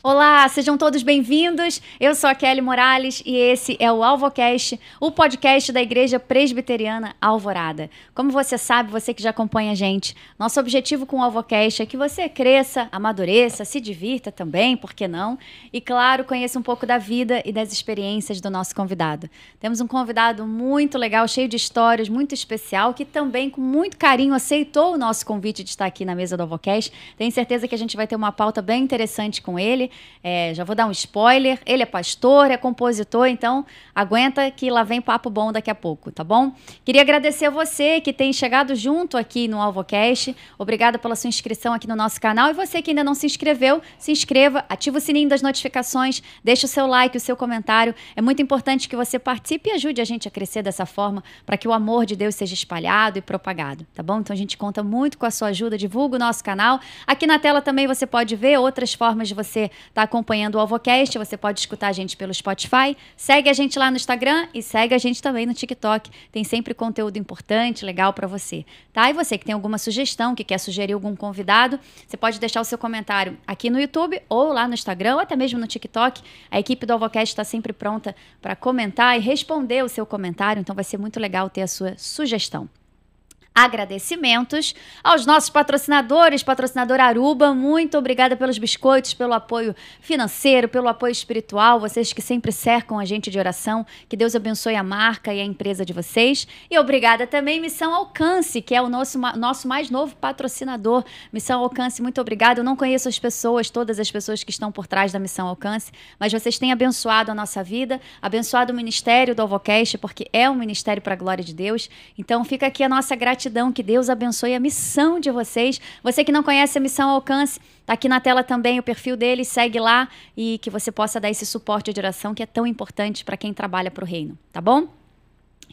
Olá, sejam todos bem-vindos. Eu sou a Kelly Morales e esse é o AlvoCast, o podcast da Igreja Presbiteriana Alvorada. Como você sabe, você que já acompanha a gente, nosso objetivo com o AlvoCast é que você cresça, amadureça, se divirta também, por que não? E, claro, conheça um pouco da vida e das experiências do nosso convidado. Temos um convidado muito legal, cheio de histórias, muito especial, que também, com muito carinho, aceitou o nosso convite de estar aqui na mesa do AlvoCast. Tenho certeza que a gente vai ter uma pauta bem interessante com ele. Já vou dar um spoiler, ele é pastor, é compositor, então aguenta que lá vem papo bom daqui a pouco, tá bom? Queria agradecer a você que tem chegado junto aqui no AlvoCast, obrigada pela sua inscrição aqui no nosso canal, e você que ainda não se inscreveu, se inscreva, ativa o sininho das notificações, deixa o seu like, o seu comentário, é muito importante que você participe e ajude a gente a crescer dessa forma, para que o amor de Deus seja espalhado e propagado, tá bom? Então a gente conta muito com a sua ajuda, divulga o nosso canal, aqui na tela também você pode ver outras formas de você está acompanhando o AlvoCast, você pode escutar a gente pelo Spotify, segue a gente lá no Instagram e segue a gente também no TikTok, tem sempre conteúdo importante, legal para você, tá? E você que tem alguma sugestão, que quer sugerir algum convidado, você pode deixar o seu comentário aqui no YouTube ou lá no Instagram ou até mesmo no TikTok, a equipe do AlvoCast está sempre pronta para comentar e responder o seu comentário, então vai ser muito legal ter a sua sugestão. Agradecimentos aos nossos patrocinadores, patrocinador Aruba, muito obrigada pelos biscoitos, pelo apoio financeiro, pelo apoio espiritual, vocês que sempre cercam a gente de oração, que Deus abençoe a marca e a empresa de vocês, e obrigada também Missão Alcance, que é o nosso mais novo patrocinador, Missão Alcance, muito obrigada, eu não conheço as pessoas, todas as pessoas que estão por trás da Missão Alcance, mas vocês têm abençoado a nossa vida, abençoado o ministério do AlvoCast, porque é um ministério para a glória de Deus, então fica aqui a nossa gratidão, que Deus abençoe a missão de vocês. Você que não conhece a Missão Alcance, tá aqui na tela também o perfil dele, segue lá e que você possa dar esse suporte de oração que é tão importante para quem trabalha para o reino, tá bom?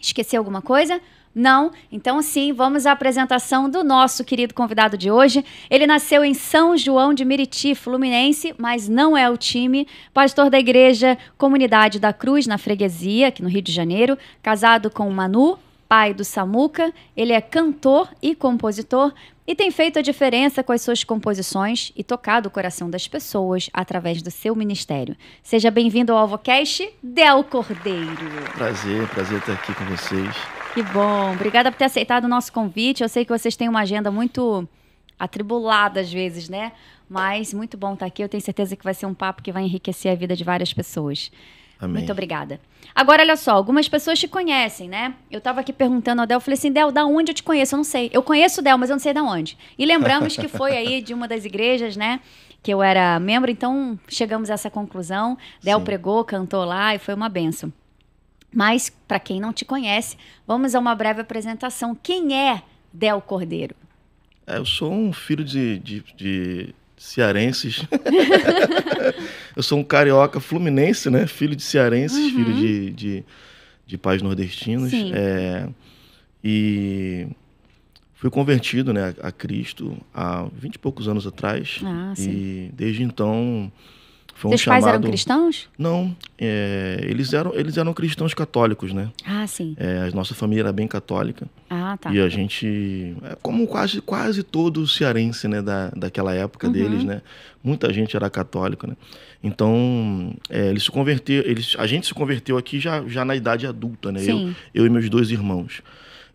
Esqueci alguma coisa? Não? Então sim, vamos à apresentação do nosso querido convidado de hoje. Ele nasceu em São João de Meriti, Fluminense, mas não é o time. Pastor da igreja Comunidade da Cruz, na Freguesia, aqui no Rio de Janeiro. Casado com Manu, pai do Samuca, ele é cantor e compositor e tem feito a diferença com as suas composições e tocado o coração das pessoas através do seu ministério. Seja bem-vindo ao AlvoCast, Del Cordeiro. Prazer estar aqui com vocês. Que bom, obrigada por ter aceitado o nosso convite. Eu sei que vocês têm uma agenda muito atribulada às vezes, né? Mas muito bom estar aqui, eu tenho certeza que vai ser um papo que vai enriquecer a vida de várias pessoas. Amém. Muito obrigada. Agora, olha só, algumas pessoas te conhecem, né? Eu estava aqui perguntando ao Del, eu falei assim, Del, da onde eu te conheço? Eu não sei. Eu conheço o Del, mas eu não sei de onde. E lembramos que foi aí de uma das igrejas, né? Que eu era membro, então chegamos a essa conclusão. Del pregou, cantou lá e foi uma bênção. Mas, para quem não te conhece, vamos a uma breve apresentação. Quem é Del Cordeiro? Eu sou um filho de cearenses. Eu sou um carioca fluminense, né? Filho de cearenses, filho de pais nordestinos. E fui convertido, né, a Cristo há 20 e poucos anos atrás. E desde então foi um Seus chamado... pais eram cristãos? Não, eles eram cristãos católicos, né? Sim. A nossa família era bem católica. Tá. E a gente, como quase todo cearense, né, daquela época deles, né? Muita gente era católica, né? Então, eles se converteram, a gente se converteu aqui já na idade adulta, né? Eu e meus 2 irmãos.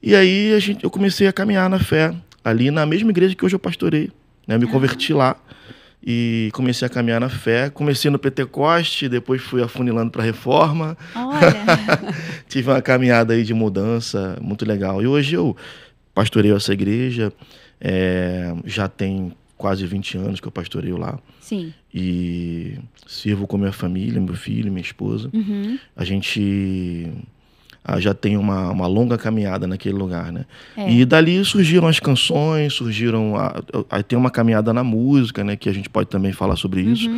E aí eu comecei a caminhar na fé, ali na mesma igreja que hoje eu pastorei, né? Me converti lá. E comecei a caminhar na fé. Comecei no Pentecoste, depois fui afunilando para a Reforma. Olha! Tive uma caminhada aí de mudança muito legal. E hoje eu pastoreio essa igreja. Já tem quase 20 anos que eu pastoreio lá. Sim. E sirvo com minha família, meu filho, minha esposa. A gente já tem uma longa caminhada naquele lugar, né? E dali surgiram as canções, aí tem uma caminhada na música, né? Que a gente pode também falar sobre isso,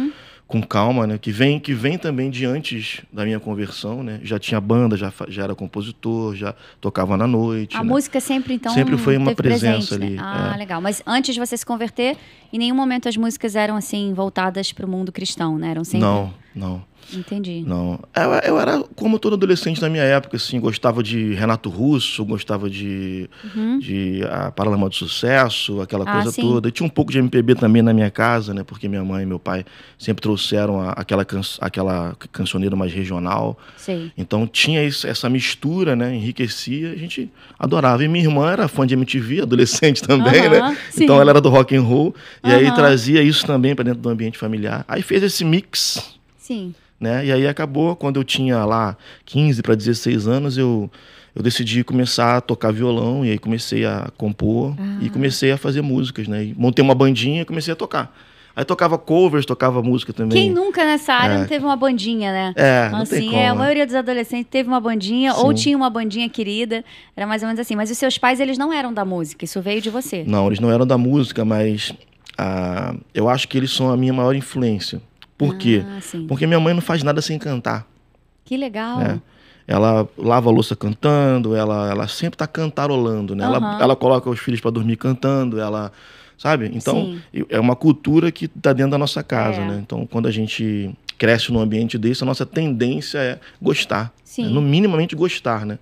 com calma, né? Que vem também de antes da minha conversão, né? Já tinha banda, já era compositor, já tocava na noite. A né? música sempre, então, sempre foi uma presença presente, ali. né? Legal. Mas antes de você se converter, em nenhum momento as músicas eram assim voltadas para o mundo cristão, né? Eram sempre... Não. Entendi. Não. Eu era como todo adolescente na minha época, assim, gostava de Renato Russo, gostava de a Paralamas do Sucesso, aquela coisa toda. E tinha um pouco de MPB também na minha casa, né? Porque minha mãe e meu pai sempre trouxeram aquela cancioneira mais regional. Sei. Então tinha essa mistura, né? Enriquecia, a gente adorava. E minha irmã era fã de MTV, adolescente também, né? Sim. Então ela era do rock and roll. E aí trazia isso também para dentro do ambiente familiar. Aí fez esse mix. Sim. Né? E aí acabou, quando eu tinha lá 15 para 16 anos, eu decidi começar a tocar violão, e aí comecei a compor e comecei a fazer músicas, né? E montei uma bandinha e comecei a tocar. Aí tocava covers, tocava música também. Quem nunca nessa área não teve uma bandinha, né? Não tem como, a maioria dos adolescentes teve uma bandinha, ou tinha uma bandinha querida, era mais ou menos assim. Mas os seus pais, eles não eram da música, isso veio de você? Não, eles não eram da música, mas eu acho que eles são a minha maior influência. Por quê? Porque minha mãe não faz nada sem cantar. Que legal. Né? Ela lava a louça cantando, ela sempre está cantarolando, né? Ela coloca os filhos para dormir cantando, sabe? Então, é uma cultura que está dentro da nossa casa, né? Então, quando a gente cresce num ambiente desse, a nossa tendência é gostar. Né? No minimamente gostar, né?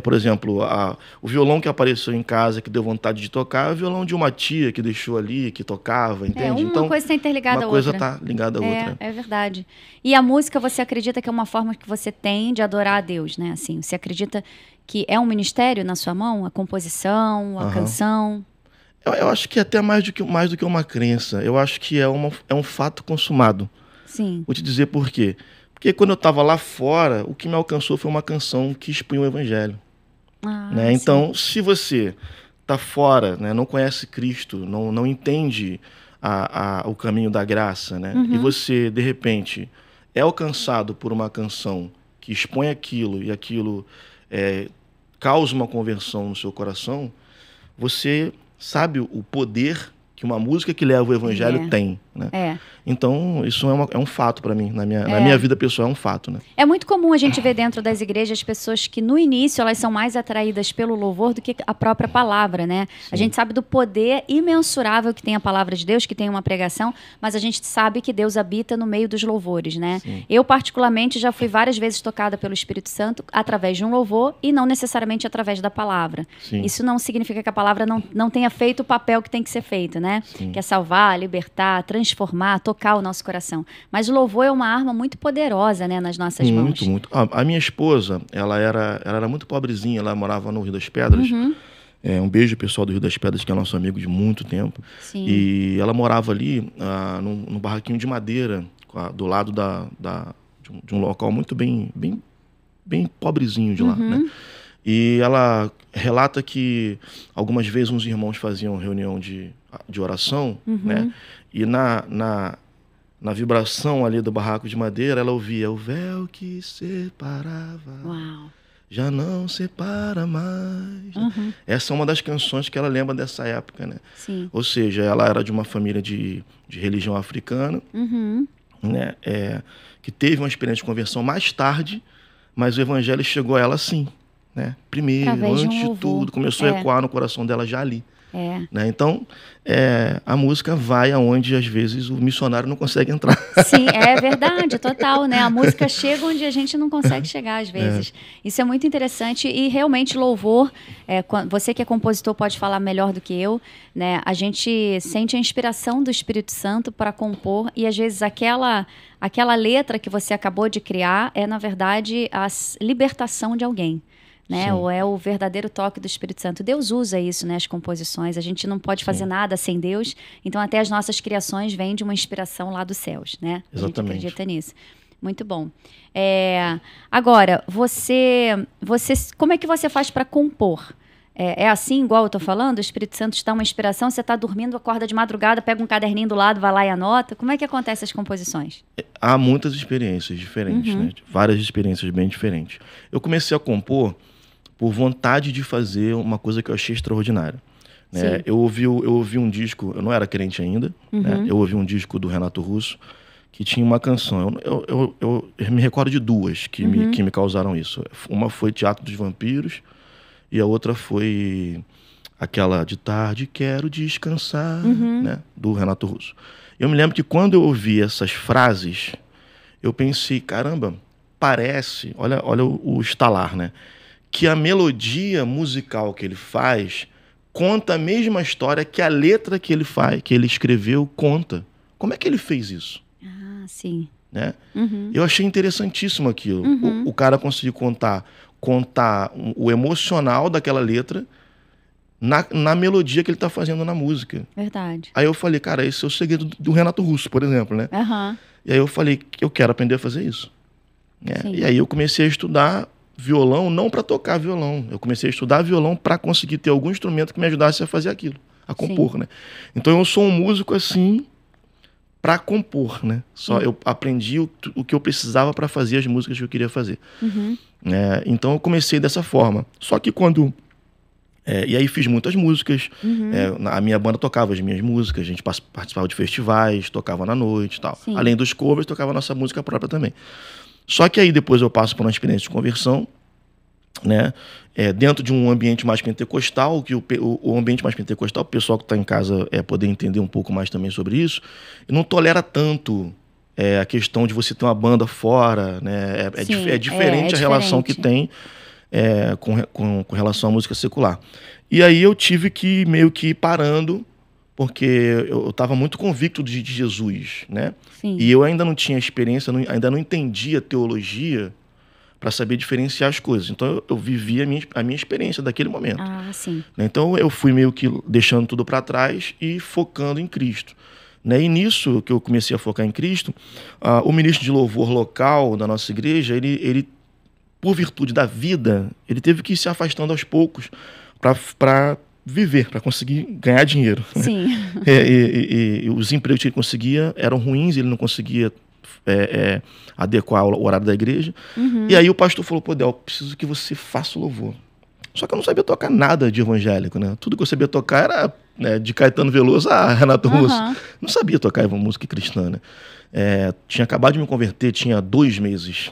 Por exemplo, o violão que apareceu em casa, que deu vontade de tocar, é o violão de uma tia que deixou ali, que tocava, entende? Uma coisa está interligada à outra. Uma coisa está ligada à outra. É verdade. E a música, você acredita que é uma forma que você tem de adorar a Deus, né? Assim, você acredita que é um ministério na sua mão? A composição, a canção? Eu acho que é até mais do que uma crença. Eu acho que é um fato consumado. Sim. Vou te dizer por quê. Porque quando eu estava lá fora, o que me alcançou foi uma canção que expunha o evangelho. Né? Então, se você está fora, né, não conhece Cristo, não entende o caminho da graça, né? E você, de repente, é alcançado por uma canção que expõe aquilo e aquilo causa uma conversão no seu coração, você sabe o poder que uma música que leva o evangelho tem, né? Então, isso é um fato para mim, na minha vida pessoal é um fato, né? É muito comum a gente ver dentro das igrejas pessoas que no início elas são mais atraídas pelo louvor do que a própria palavra, né? A gente sabe do poder imensurável que tem a palavra de Deus, que tem uma pregação, mas a gente sabe que Deus habita no meio dos louvores, né? Eu, particularmente, já fui várias vezes tocada pelo Espírito Santo através de um louvor e não necessariamente através da palavra. Isso não significa que a palavra não tenha feito o papel que tem que ser feito, né? Que é salvar, libertar, transformar, tocar o nosso coração. Mas o louvor é uma arma muito poderosa, né, nas nossas mãos. Muito. A minha esposa, ela era muito pobrezinha, ela morava no Rio das Pedras. Um beijo pessoal do Rio das Pedras, que é nosso amigo de muito tempo. E ela morava ali num barraquinho de madeira, do lado de um local muito bem pobrezinho de lá, né? E ela relata que algumas vezes uns irmãos faziam reunião de oração, né? E na vibração ali do barraco de madeira, ela ouvia: o véu que separava já não separa mais. Essa é uma das canções que ela lembra dessa época, né? Ou seja, ela era de uma família de religião africana, né? Que teve uma experiência de conversão mais tarde, mas o evangelho chegou a ela assim, né? Primeiro, antes de tudo, começou a ecoar no coração dela já ali. Né? Então, a música vai aonde, às vezes, o missionário não consegue entrar. Sim, é verdade, total, né? A música chega onde a gente não consegue chegar, às vezes. Isso é muito interessante e, realmente, louvor, você que é compositor pode falar melhor do que eu, né? A gente sente a inspiração do Espírito Santo para compor e, às vezes, aquela letra que você acabou de criar é, na verdade, a libertação de alguém. Né? Ou é o verdadeiro toque do Espírito Santo. Deus usa isso, né? As composições. A gente não pode fazer nada sem Deus. Então, até as nossas criações vêm de uma inspiração lá dos céus, né? Exatamente. A gente acredita nisso. Muito bom. Agora, como é que você faz para compor? É assim, igual eu tô falando? O Espírito Santo te dá uma inspiração, você está dormindo, acorda de madrugada, pega um caderninho do lado, vai lá e anota. Como é que acontecem as composições? Há muitas experiências diferentes, né? Várias experiências bem diferentes. Eu comecei a compor por vontade de fazer uma coisa que eu achei extraordinária. Né? Eu ouvi um disco, eu não era crente ainda, né? Eu ouvi um disco do Renato Russo que tinha uma canção. Eu me recordo de duas que me causaram isso. Uma foi Teatro dos Vampiros e a outra foi aquela de tarde quero descansar, né? Do Renato Russo. Eu me lembro que quando eu ouvi essas frases, eu pensei, caramba, parece, olha o estalar, né? Que a melodia musical que ele faz conta a mesma história que a letra que ele escreveu conta. Como é que ele fez isso? Ah, sim. Né? Eu achei interessantíssimo aquilo. O cara conseguiu contar o emocional daquela letra na melodia que ele está fazendo na música. Verdade. Aí eu falei, cara, esse é o segredo do Renato Russo, por exemplo, né? E aí eu falei, eu quero aprender a fazer isso. E aí eu comecei a estudar violão, não para tocar violão. Eu comecei a estudar violão para conseguir ter algum instrumento que me ajudasse a fazer aquilo, a compor, né? Então eu sou um músico assim para compor, né? Só eu aprendi o que eu precisava para fazer as músicas que eu queria fazer. Então eu comecei dessa forma. Só que quando e aí fiz muitas músicas. A minha banda tocava as minhas músicas, a gente participava de festivais, tocava na noite e tal. Sim. Além dos covers, tocava a nossa música própria também. Só que aí depois eu passo por uma experiência de conversão, né? Dentro de um ambiente mais pentecostal, que o ambiente mais pentecostal, o pessoal que está em casa poder entender um pouco mais também sobre isso, não tolera tanto a questão de você ter uma banda fora, né? É diferente a relação que tem com relação à música secular. E aí eu tive que meio que ir parando, porque eu estava muito convicto de Jesus, né? Sim. E eu ainda não tinha experiência, ainda não entendia teologia para saber diferenciar as coisas. Então eu vivi a minha experiência daquele momento. Ah, sim. Então eu fui meio que deixando tudo para trás e focando em Cristo. Né? E nisso que eu comecei a focar em Cristo, o ministro de louvor local da nossa igreja, ele por virtude da vida, ele teve que ir se afastando aos poucos para viver, para conseguir ganhar dinheiro. Sim. E os empregos que ele conseguia eram ruins, ele não conseguia adequar o horário da igreja. E aí o pastor falou, pô, Del, preciso que você faça o louvor. Só que eu não sabia tocar nada de evangélico, né? Tudo que eu sabia tocar era de Caetano Veloso a Renato Russo. Não sabia tocar música cristã, né? Tinha acabado de me converter, tinha 2 meses.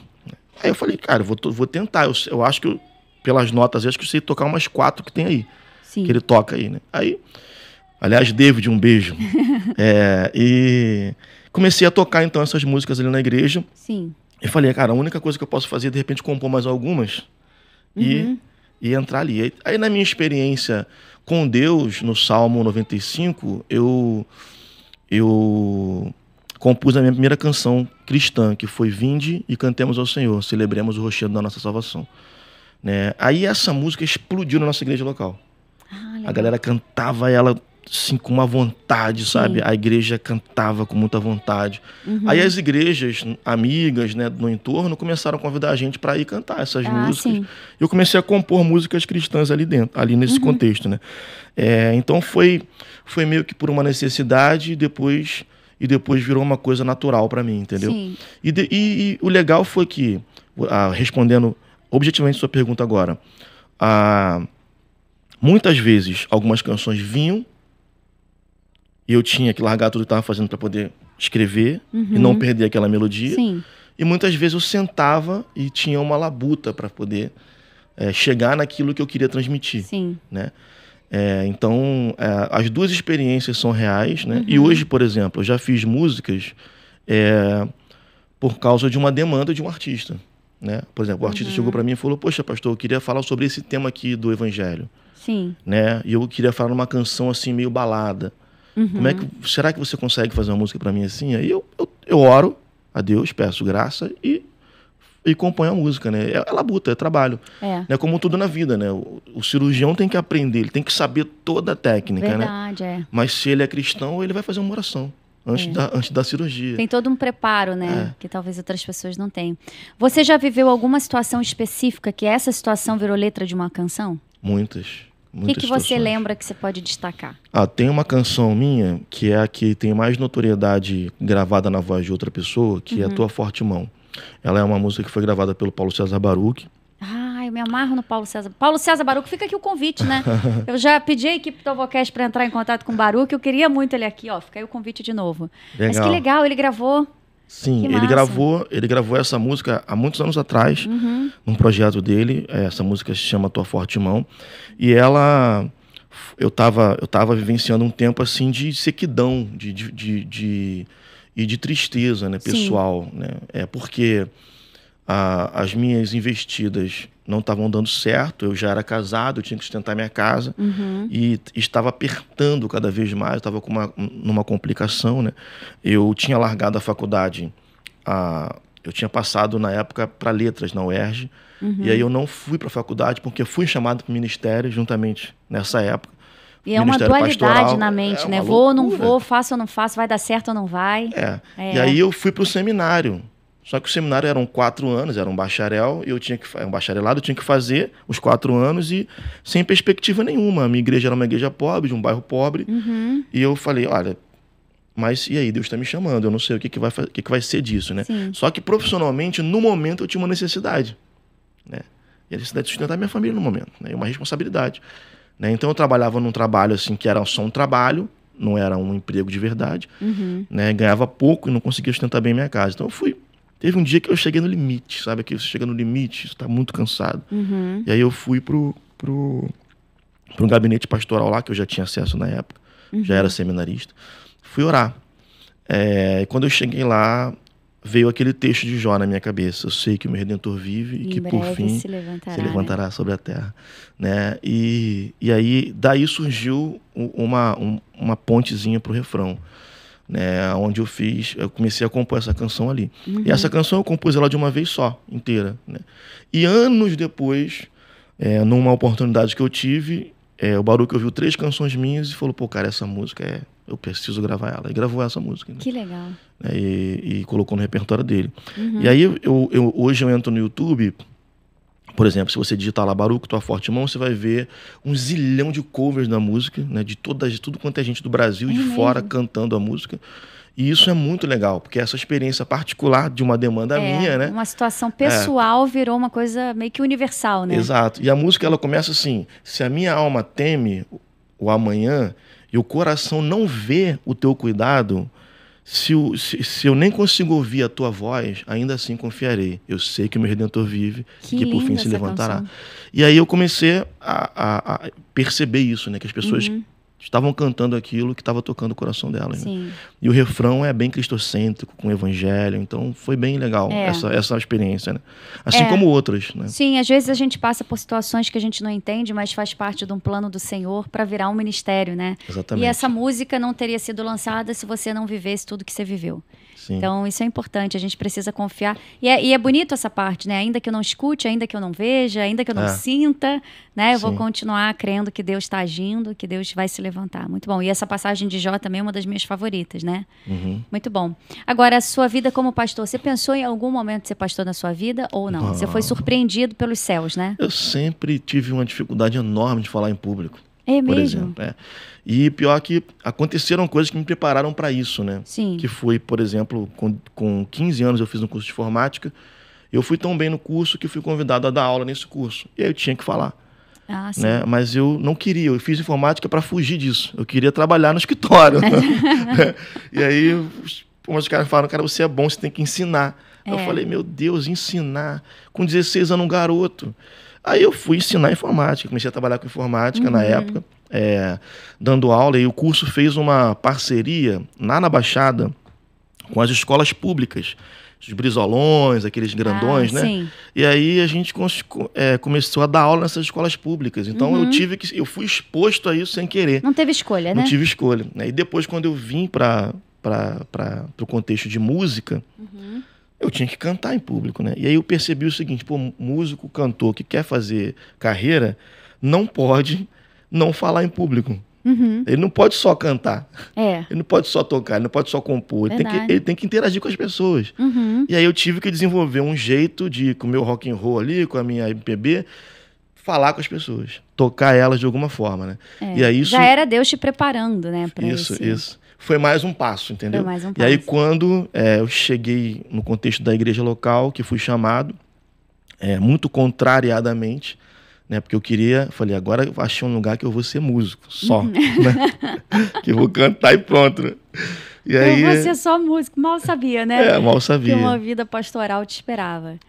Aí eu falei, cara, vou tentar. Eu acho que, pelas notas, eu acho que eu sei tocar umas 4 que tem aí. Sim. Que ele toca aí, né? Aí, aliás, David, um beijo. E comecei a tocar, então, essas músicas ali na igreja. Sim. E falei, cara, a única coisa que eu posso fazer é, de repente, compor mais algumas e entrar ali. Aí, na minha experiência com Deus, no Salmo 95, eu compus a minha primeira canção cristã, que foi Vinde e Cantemos ao Senhor, celebremos o rochedo da nossa salvação. Né? Aí essa música explodiu na nossa igreja local. A galera cantava ela assim, com uma vontade, sabe? A igreja cantava com muita vontade. Aí as igrejas amigas, né, no entorno começaram a convidar a gente para ir cantar essas músicas. Sim. Eu comecei a compor músicas cristãs ali dentro, ali nesse contexto, né? Então foi meio que por uma necessidade e depois virou uma coisa natural para mim, entendeu? Sim. E o legal foi que, respondendo objetivamente sua pergunta agora, muitas vezes algumas canções vinham e eu tinha que largar tudo que estava fazendo para poder escrever e não perder aquela melodia. Sim. E muitas vezes eu sentava e tinha uma labuta para poder chegar naquilo que eu queria transmitir. Sim. Né? Então, as 2 experiências são reais, né? E hoje, por exemplo, eu já fiz músicas por causa de uma demanda de um artista. Né? Por exemplo, o artista chegou para mim e falou, poxa, pastor, eu queria falar sobre esse tema aqui do Evangelho. Sim. Né? E eu queria falar numa canção assim, meio balada. Será que você consegue fazer uma música para mim assim? Aí eu oro a Deus, peço graça e componho a música, né? É labuta, é trabalho. Né? Como tudo na vida, né? O cirurgião tem que aprender, ele tem que saber toda a técnica. Verdade, né? Mas se ele é cristão, ele vai fazer uma oração antes da cirurgia. Tem todo um preparo, né? Que talvez outras pessoas não tenham. Você já viveu alguma situação específica que essa situação virou letra de uma canção? Muitas. O que você lembra que você pode destacar? Tem uma canção minha que é a que tem mais notoriedade gravada na voz de outra pessoa, que é Tua Forte Mão. Ela é uma música que foi gravada pelo Paulo César Baruch. Eu me amarro no Paulo César. Paulo César Baruch, fica aqui o convite, né? Eu já pedi a equipe do Alvocast para entrar em contato com o Baruch, eu queria muito ele aqui, ó. Fica aí o convite de novo. Legal. Mas que legal, ele gravou. Sim, ele gravou essa música há muitos anos atrás, num projeto dele. Essa música se chama Tua Forte Mão. E ela eu tava vivenciando um tempo assim de sequidão, e de tristeza, né, pessoal, né? Porque as minhas investidas não estavam dando certo, eu já era casado, eu tinha que sustentar minha casa, e estava apertando cada vez mais, eu estava numa complicação, né? Eu tinha largado a faculdade, eu tinha passado na época para letras na UERJ, e aí eu não fui para a faculdade porque fui chamado para o ministério juntamente nessa época. E é uma dualidade na mente, né? Vou ou não vou, faço ou não faço, vai dar certo ou não vai. E aí eu fui para o seminário. Só que o seminário eram 4 anos, era um bacharel, e um bacharelado, eu tinha que fazer os 4 anos e sem perspectiva nenhuma. A minha igreja era uma igreja pobre, de um bairro pobre, e eu falei, olha, mas e aí, Deus está me chamando, eu não sei o que vai ser disso, né? Sim. Só que profissionalmente, no momento, eu tinha uma necessidade, né? E a necessidade de sustentar minha família no momento, né? E uma responsabilidade, né? Então eu trabalhava num trabalho assim, que era só um trabalho, não era um emprego de verdade, né? Ganhava pouco e não conseguia sustentar bem minha casa. Então eu fui. Teve um dia que eu cheguei no limite, sabe? Que você chega no limite, você está muito cansado. E aí eu fui pro gabinete pastoral lá, que eu já tinha acesso na época, já era seminarista. Fui orar. E quando eu cheguei lá, veio aquele texto de Jó na minha cabeça. Eu sei que o meu Redentor vive e que por fim se levantará sobre a terra. Né? E aí, daí surgiu uma pontezinha pro refrão. Né, onde eu comecei a compor essa canção ali. E essa canção eu compus ela de uma vez só, inteira. Né? E anos depois, numa oportunidade que eu tive, o Baruch ouviu 3 canções minhas e falou, pô, cara, essa música, eu preciso gravar ela. E gravou essa música. Né? Que legal. E colocou no repertório dele. E aí, hoje eu entro no YouTube. Por exemplo, se você digitar lá Baruch, Tua Forte Mão, você vai ver um zilhão de covers da música, né? De tudo quanto é gente do Brasil e de fora cantando a música. E isso é muito legal, porque essa experiência particular de uma demanda minha, né? Uma situação pessoal virou uma coisa meio que universal, né? Exato. E a música, ela começa assim, se a minha alma teme o amanhã e o coração não vê o teu cuidado, se eu nem consigo ouvir a tua voz, ainda assim confiarei. Eu sei que o meu Redentor vive e que por fim se levantará. Canção. E aí eu comecei a perceber isso, né? Que as pessoas estavam cantando aquilo que estava tocando o coração delas. Né? E o refrão é bem cristocêntrico, com o evangelho. Então foi bem legal essa experiência, né? Assim como outras. Né? Sim, às vezes a gente passa por situações que a gente não entende, mas faz parte de um plano do Senhor para virar um ministério, né? Exatamente. E essa música não teria sido lançada se você não vivesse tudo que você viveu. Sim. Então, isso é importante, a gente precisa confiar. E é bonito essa parte, né? Ainda que eu não escute, ainda que eu não veja, ainda que eu não sinta, né? Eu vou continuar crendo que Deus está agindo, que Deus vai se levantar. Muito bom. E essa passagem de Jó também é uma das minhas favoritas, né? Muito bom. Agora, a sua vida como pastor, você pensou em algum momento de ser pastor na sua vida ou não? Você foi surpreendido pelos céus, né? Eu sempre tive uma dificuldade enorme de falar em público. É por mesmo? Exemplo. E pior que aconteceram coisas que me prepararam para isso, né? Sim. Que foi, por exemplo, com 15 anos eu fiz um curso de informática. Eu fui tão bem no curso que fui convidado a dar aula nesse curso. E aí eu tinha que falar. Ah, sim. Né? Mas eu não queria. Eu fiz informática para fugir disso. Eu queria trabalhar no escritório. E aí os caras falaram, cara, você é bom, você tem que ensinar. Eu falei, meu Deus, ensinar. Com 16 anos, um garoto. Aí eu fui ensinar informática, comecei a trabalhar com informática na época, dando aula, e o curso fez uma parceria lá na Baixada com as escolas públicas, os brizolões, aqueles grandões, né? Sim. E aí a gente começou a dar aula nessas escolas públicas. Então eu fui exposto a isso sem querer. Não teve escolha, né? Não tive escolha. E depois, quando eu vim para o contexto de música, eu tinha que cantar em público, né? E aí eu percebi o seguinte, músico, cantor que quer fazer carreira não pode não falar em público. Ele não pode só cantar. Ele não pode só tocar, ele não pode só compor. Ele tem que interagir com as pessoas. E aí eu tive que desenvolver um jeito de, com o meu rock and roll ali, com a minha MPB, falar com as pessoas. Tocar elas de alguma forma, né? E aí isso... Já era Deus te preparando, né? Pra isso. Foi mais um passo, entendeu? Foi mais um passo. E aí, quando eu cheguei no contexto da igreja local, que fui chamado, muito contrariadamente, né? Porque falei, agora eu achei um lugar que eu vou ser músico, só. Né? Que eu vou cantar e pronto. Né? E aí, eu vou ser só músico, mal sabia, né? Mal sabia. Que uma vida pastoral te esperava.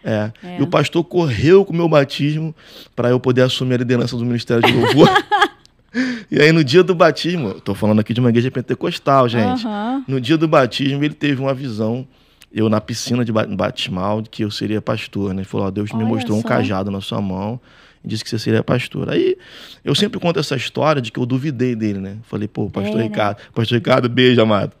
E o pastor correu com o meu batismo para eu poder assumir a liderança do Ministério de Louvor. E aí no dia do batismo, eu tô falando aqui de uma igreja pentecostal, gente. No dia do batismo ele teve uma visão, eu na piscina de batismal, de que eu seria pastor, né? Ele falou, Deus me mostrou um cajado na sua mão e disse que você seria pastor. Aí eu sempre conto essa história de que eu duvidei dele, né? Falei, pô, pastor Ricardo, né? Pastor Ricardo, beijo, amado.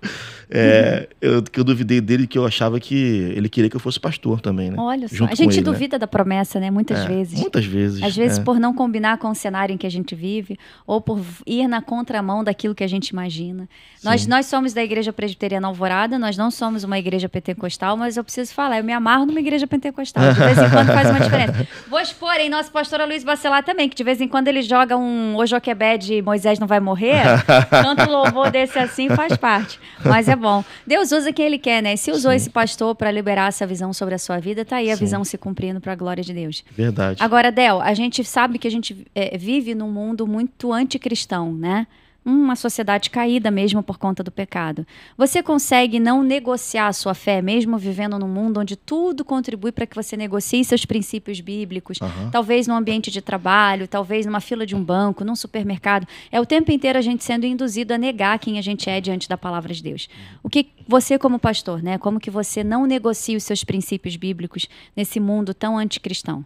Eu duvidei dele, que eu achava que ele queria que eu fosse pastor também, né? Olha só, a gente duvida da promessa, né? Muitas vezes. Muitas vezes. Às vezes por não combinar com o cenário em que a gente vive, ou por ir na contramão daquilo que a gente imagina. Nós somos da Igreja Presbiteriana Alvorada, nós não somos uma igreja pentecostal, mas eu preciso falar, eu me amarro numa igreja pentecostal. De vez em quando faz uma diferença. Vou expor, hein, nosso pastor Luiz Bacelar também, que de vez em quando ele joga um O Joquebed de Moisés não vai morrer, tanto louvor desse assim faz parte. Mas é bom. Deus usa quem Ele quer, né? Se usou esse pastor para liberar essa visão sobre a sua vida, tá aí a visão se cumprindo para a glória de Deus. Verdade. Agora, Del, a gente sabe que a gente vive num mundo muito anticristão, né? Uma sociedade caída mesmo por conta do pecado. Você consegue não negociar a sua fé, mesmo vivendo num mundo onde tudo contribui para que você negocie seus princípios bíblicos, talvez no ambiente de trabalho, talvez numa fila de um banco, num supermercado. É o tempo inteiro a gente sendo induzido a negar quem a gente é diante da palavra de Deus. O que você, como pastor, né? Como que você não negocia os seus princípios bíblicos nesse mundo tão anticristão?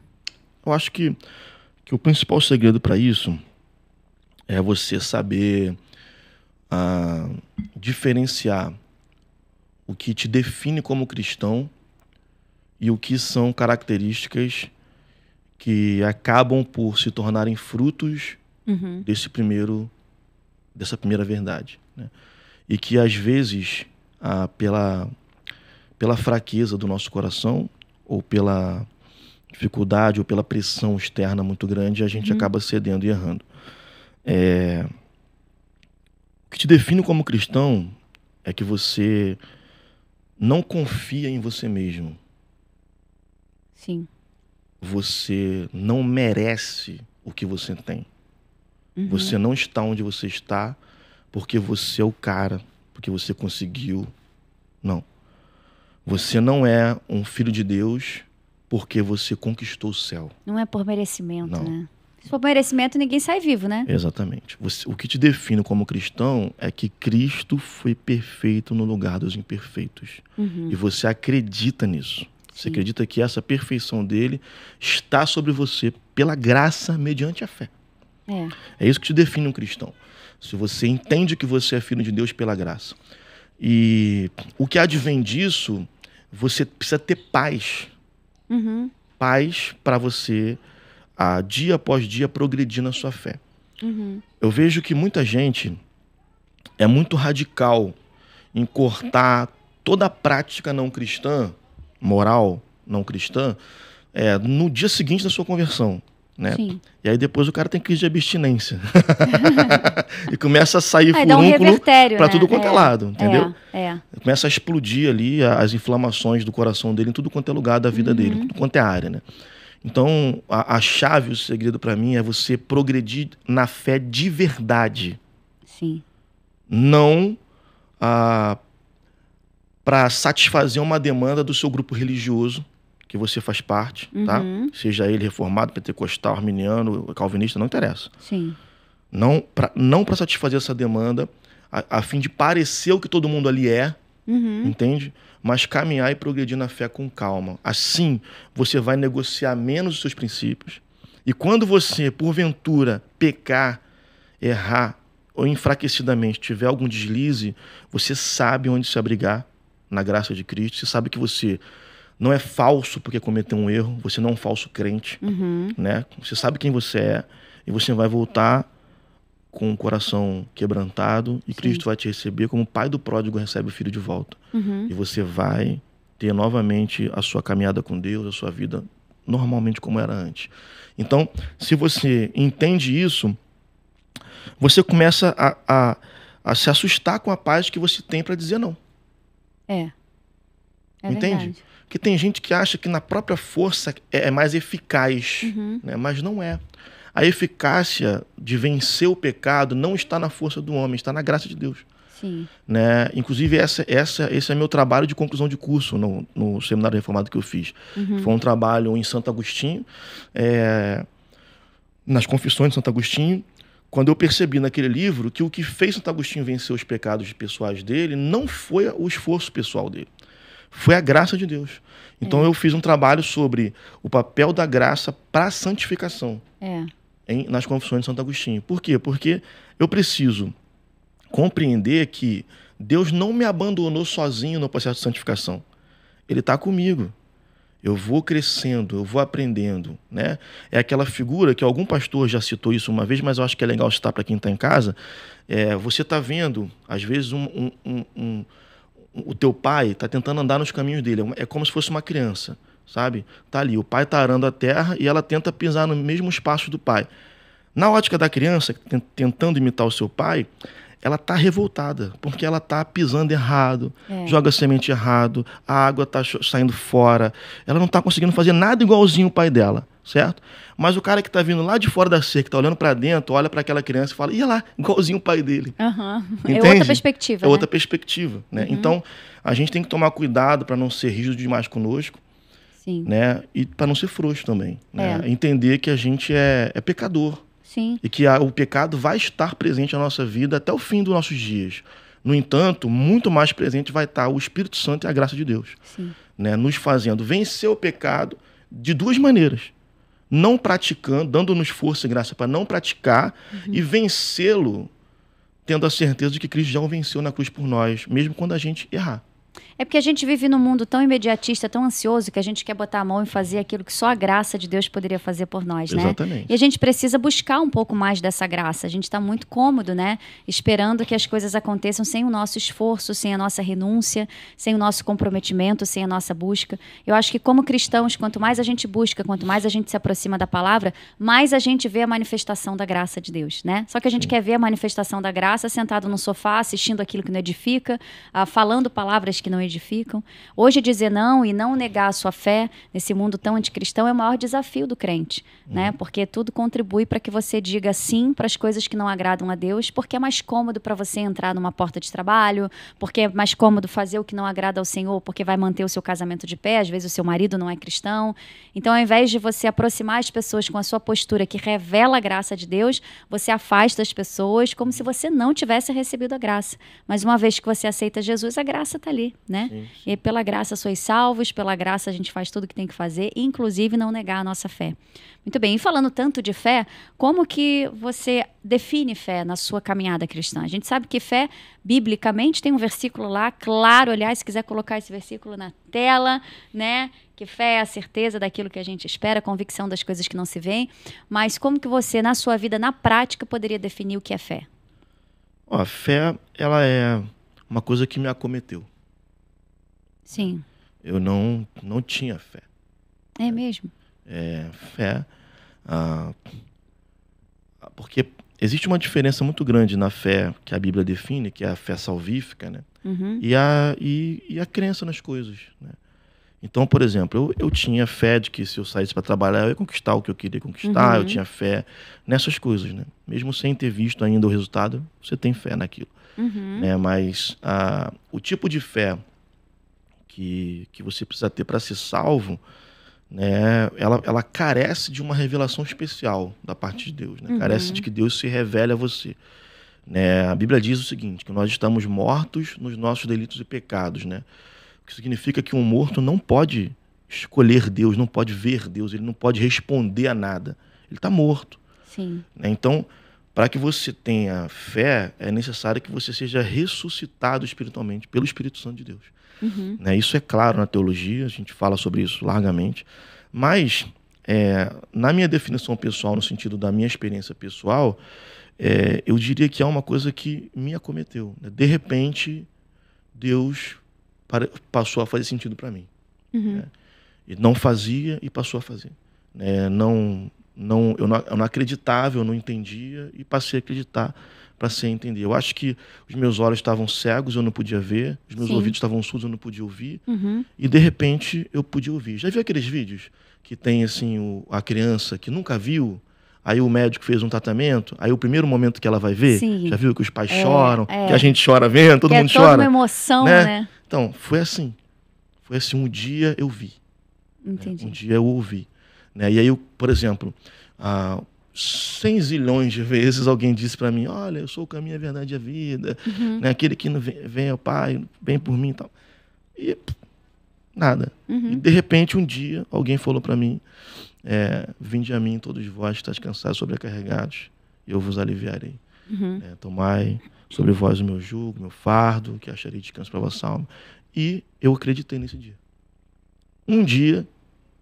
Eu acho que o principal segredo para isso é você saber diferenciar o que te define como cristão e o que são características que acabam por se tornarem frutos dessa primeira verdade, né? E que às vezes, pela fraqueza do nosso coração, ou pela dificuldade, ou pela pressão externa muito grande, a gente acaba cedendo e errando. O que te define como cristão é que você não confia em você mesmo. Sim. Você não merece o que você tem. Você não está onde você está porque você é o cara, porque você conseguiu. Não. Você não é um filho de Deus porque você conquistou o céu. Não é por merecimento, né? Se for merecimento, ninguém sai vivo, né? Exatamente. O que te define como cristão é que Cristo foi perfeito no lugar dos imperfeitos. E você acredita nisso. Você acredita que essa perfeição dele está sobre você pela graça mediante a fé. É isso que te define um cristão. Se você entende que você é filho de Deus pela graça. E o que advém disso, você precisa ter paz. Paz para você, dia após dia, progredir na sua fé. Eu vejo que muita gente é muito radical em cortar toda a prática não cristã, moral não cristã, no dia seguinte da sua conversão, né? Sim. E aí depois o cara tem crise de abstinência. E começa a sair furúnculo para tudo quanto é lado, entendeu? Começa a explodir ali as inflamações do coração dele em tudo quanto é lugar da vida dele, em tudo quanto é área, né? Então, a chave, o segredo para mim é você progredir na fé de verdade. Sim. Não para satisfazer uma demanda do seu grupo religioso, que você faz parte, tá? Seja ele reformado, pentecostal, arminiano, calvinista, não interessa. Sim. Não para satisfazer essa demanda, a fim de parecer o que todo mundo ali é, entende? Mas caminhar e progredir na fé com calma. Assim, você vai negociar menos os seus princípios. E quando você, porventura, pecar, errar ou enfraquecidamente tiver algum deslize, você sabe onde se abrigar na graça de Cristo. Você sabe que você não é falso porque cometeu um erro. Você não é um falso crente, né? Você sabe quem você é e você vai voltar com o coração quebrantado e Cristo vai te receber como o pai do pródigo recebe o filho de volta. E você vai ter novamente a sua caminhada com Deus, a sua vida normalmente como era antes. Então, se você entende isso, você começa a se assustar com a paz que você tem para dizer não. Entende? Verdade. Porque tem gente que acha que na própria força é mais eficaz, né? Mas não é. A eficácia de vencer o pecado não está na força do homem, está na graça de Deus. Sim. Né? Inclusive, esse é meu trabalho de conclusão de curso no Seminário Reformado que eu fiz. Foi um trabalho em Santo Agostinho, nas Confissões de Santo Agostinho, quando eu percebi naquele livro que o que fez Santo Agostinho vencer os pecados pessoais dele não foi o esforço pessoal dele, foi a graça de Deus. Então eu fiz um trabalho sobre o papel da graça para a santificação nas Confissões de Santo Agostinho. Por quê? Porque eu preciso compreender que Deus não me abandonou sozinho no processo de santificação. Ele está comigo. Eu vou crescendo, eu vou aprendendo, né? É aquela figura que algum pastor já citou isso uma vez, mas eu acho que é legal citar para quem está em casa. Você está vendo, às vezes, o teu pai está tentando andar nos caminhos dele. É como se fosse uma criança, sabe? Tá ali, o pai está arando a terra e ela tenta pisar no mesmo espaço do pai. Na ótica da criança, tentando imitar o seu pai, ela está revoltada, porque ela está pisando errado, joga semente errado, a água está saindo fora, ela não está conseguindo fazer nada igualzinho o pai dela, certo? Mas o cara que está vindo lá de fora da cerca, que está olhando para dentro, olha para aquela criança e fala, ia lá, igualzinho o pai dele. É outra perspectiva. É outra perspectiva, né? Então, a gente tem que tomar cuidado para não ser rígido demais conosco, né? E para não ser frouxo também, né? Entender que a gente é pecador. Sim. E que o pecado vai estar presente na nossa vida até o fim dos nossos dias. No entanto, muito mais presente vai estar o Espírito Santo e a graça de Deus. Né? Nos fazendo vencer o pecado de duas maneiras. Não praticando, dando-nos força e graça para não praticar e vencê-lo, tendo a certeza de que Cristo já o venceu na cruz por nós, mesmo quando a gente errar. É porque a gente vive num mundo tão imediatista, tão ansioso, que a gente quer botar a mão e fazer aquilo que só a graça de Deus poderia fazer por nós, né? Exatamente. E a gente precisa buscar um pouco mais dessa graça. A gente está muito cômodo, né? Esperando que as coisas aconteçam sem o nosso esforço, sem a nossa renúncia, sem o nosso comprometimento, sem a nossa busca. Eu acho que como cristãos, quanto mais a gente busca, quanto mais a gente se aproxima da palavra, mais a gente vê a manifestação da graça de Deus, né? Só que a gente quer ver a manifestação da graça sentado no sofá, assistindo aquilo que não edifica, falando palavras que não edificam. Hoje dizer não e não negar a sua fé nesse mundo tão anticristão é o maior desafio do crente, né? Porque tudo contribui para que você diga sim para as coisas que não agradam a Deus, porque é mais cômodo para você entrar numa porta de trabalho, porque é mais cômodo fazer o que não agrada ao Senhor, porque vai manter o seu casamento de pé, às vezes o seu marido não é cristão. Então, ao invés de você aproximar as pessoas com a sua postura que revela a graça de Deus, você afasta as pessoas como se você não tivesse recebido a graça. Mas uma vez que você aceita Jesus, a graça está ali, né? Sim. E pela graça sois salvos, pela graça a gente faz tudo o que tem que fazer, inclusive não negar a nossa fé. Muito bem, e falando tanto de fé, como que você define fé na sua caminhada cristã? A gente sabe que fé, biblicamente, tem um versículo lá, claro, aliás, se quiser colocar esse versículo na tela, né? Que fé é a certeza daquilo que a gente espera, a convicção das coisas que não se veem. Mas como que você, na sua vida, na prática, poderia definir o que é fé? A fé, ela é uma coisa que me acometeu. Sim. Eu não tinha fé. É mesmo? Fé. Porque existe uma diferença muito grande na fé que a Bíblia define, que é a fé salvífica, né? E a crença nas coisas, né? Então, por exemplo, eu tinha fé de que se eu saísse para trabalhar, eu ia conquistar o que eu queria conquistar. Eu tinha fé nessas coisas, né? Mesmo sem ter visto ainda o resultado, você tem fé naquilo. Né? Mas o tipo de fé que você precisa ter para ser salvo, né, ela carece de uma revelação especial da parte de Deus, né? Carece de que Deus se revele a você, né? A Bíblia diz o seguinte, que nós estamos mortos nos nossos delitos e pecados, né? O que significa que um morto não pode escolher Deus, não pode ver Deus, ele não pode responder a nada, ele está morto. Sim. Né? Então, para que você tenha fé, é necessário que você seja ressuscitado espiritualmente pelo Espírito Santo de Deus. Né? Isso é claro na teologia, a gente fala sobre isso largamente, mas na minha definição pessoal, no sentido da minha experiência pessoal, eu diria que é uma coisa que me acometeu, né? De repente, Deus passou a fazer sentido para mim. Né? E não fazia e passou a fazer. Né? Eu não acreditava, eu não entendia e passei a acreditar, passei a entender. Eu acho que os meus olhos estavam cegos, eu não podia ver, os meus ouvidos estavam surdos, eu não podia ouvir, e de repente eu podia ouvir. Já viu aqueles vídeos que tem assim a criança que nunca viu, aí o médico fez um tratamento, aí o primeiro momento que ela vai ver, já viu que os pais choram, que a gente chora vendo, todo mundo chora. É toda uma emoção, né? Então, foi assim. Foi assim, um dia eu vi. Entendi. Um dia eu ouvi. Né? E aí, por exemplo, 100 zilhões de vezes alguém disse para mim, olha, eu sou o caminho, a verdade e a vida, né? Aquele que não vem ao Pai, vem por mim e tal. E nada. E de repente, um dia, alguém falou para mim, vinde a mim todos vós que estáis cansados, sobrecarregados, e eu vos aliviarei. Tomai sobre vós o meu jugo, meu fardo, que acharei descanso para a vossa alma. E eu acreditei nesse dia. Um dia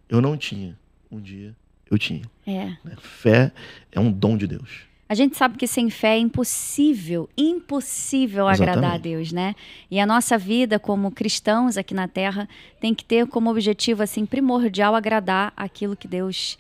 eu não tinha, um dia eu tinha. Fé é um dom de Deus. A gente sabe que sem fé é impossível agradar a Deus, né? E a nossa vida como cristãos aqui na Terra tem que ter como objetivo assim primordial agradar aquilo que Deus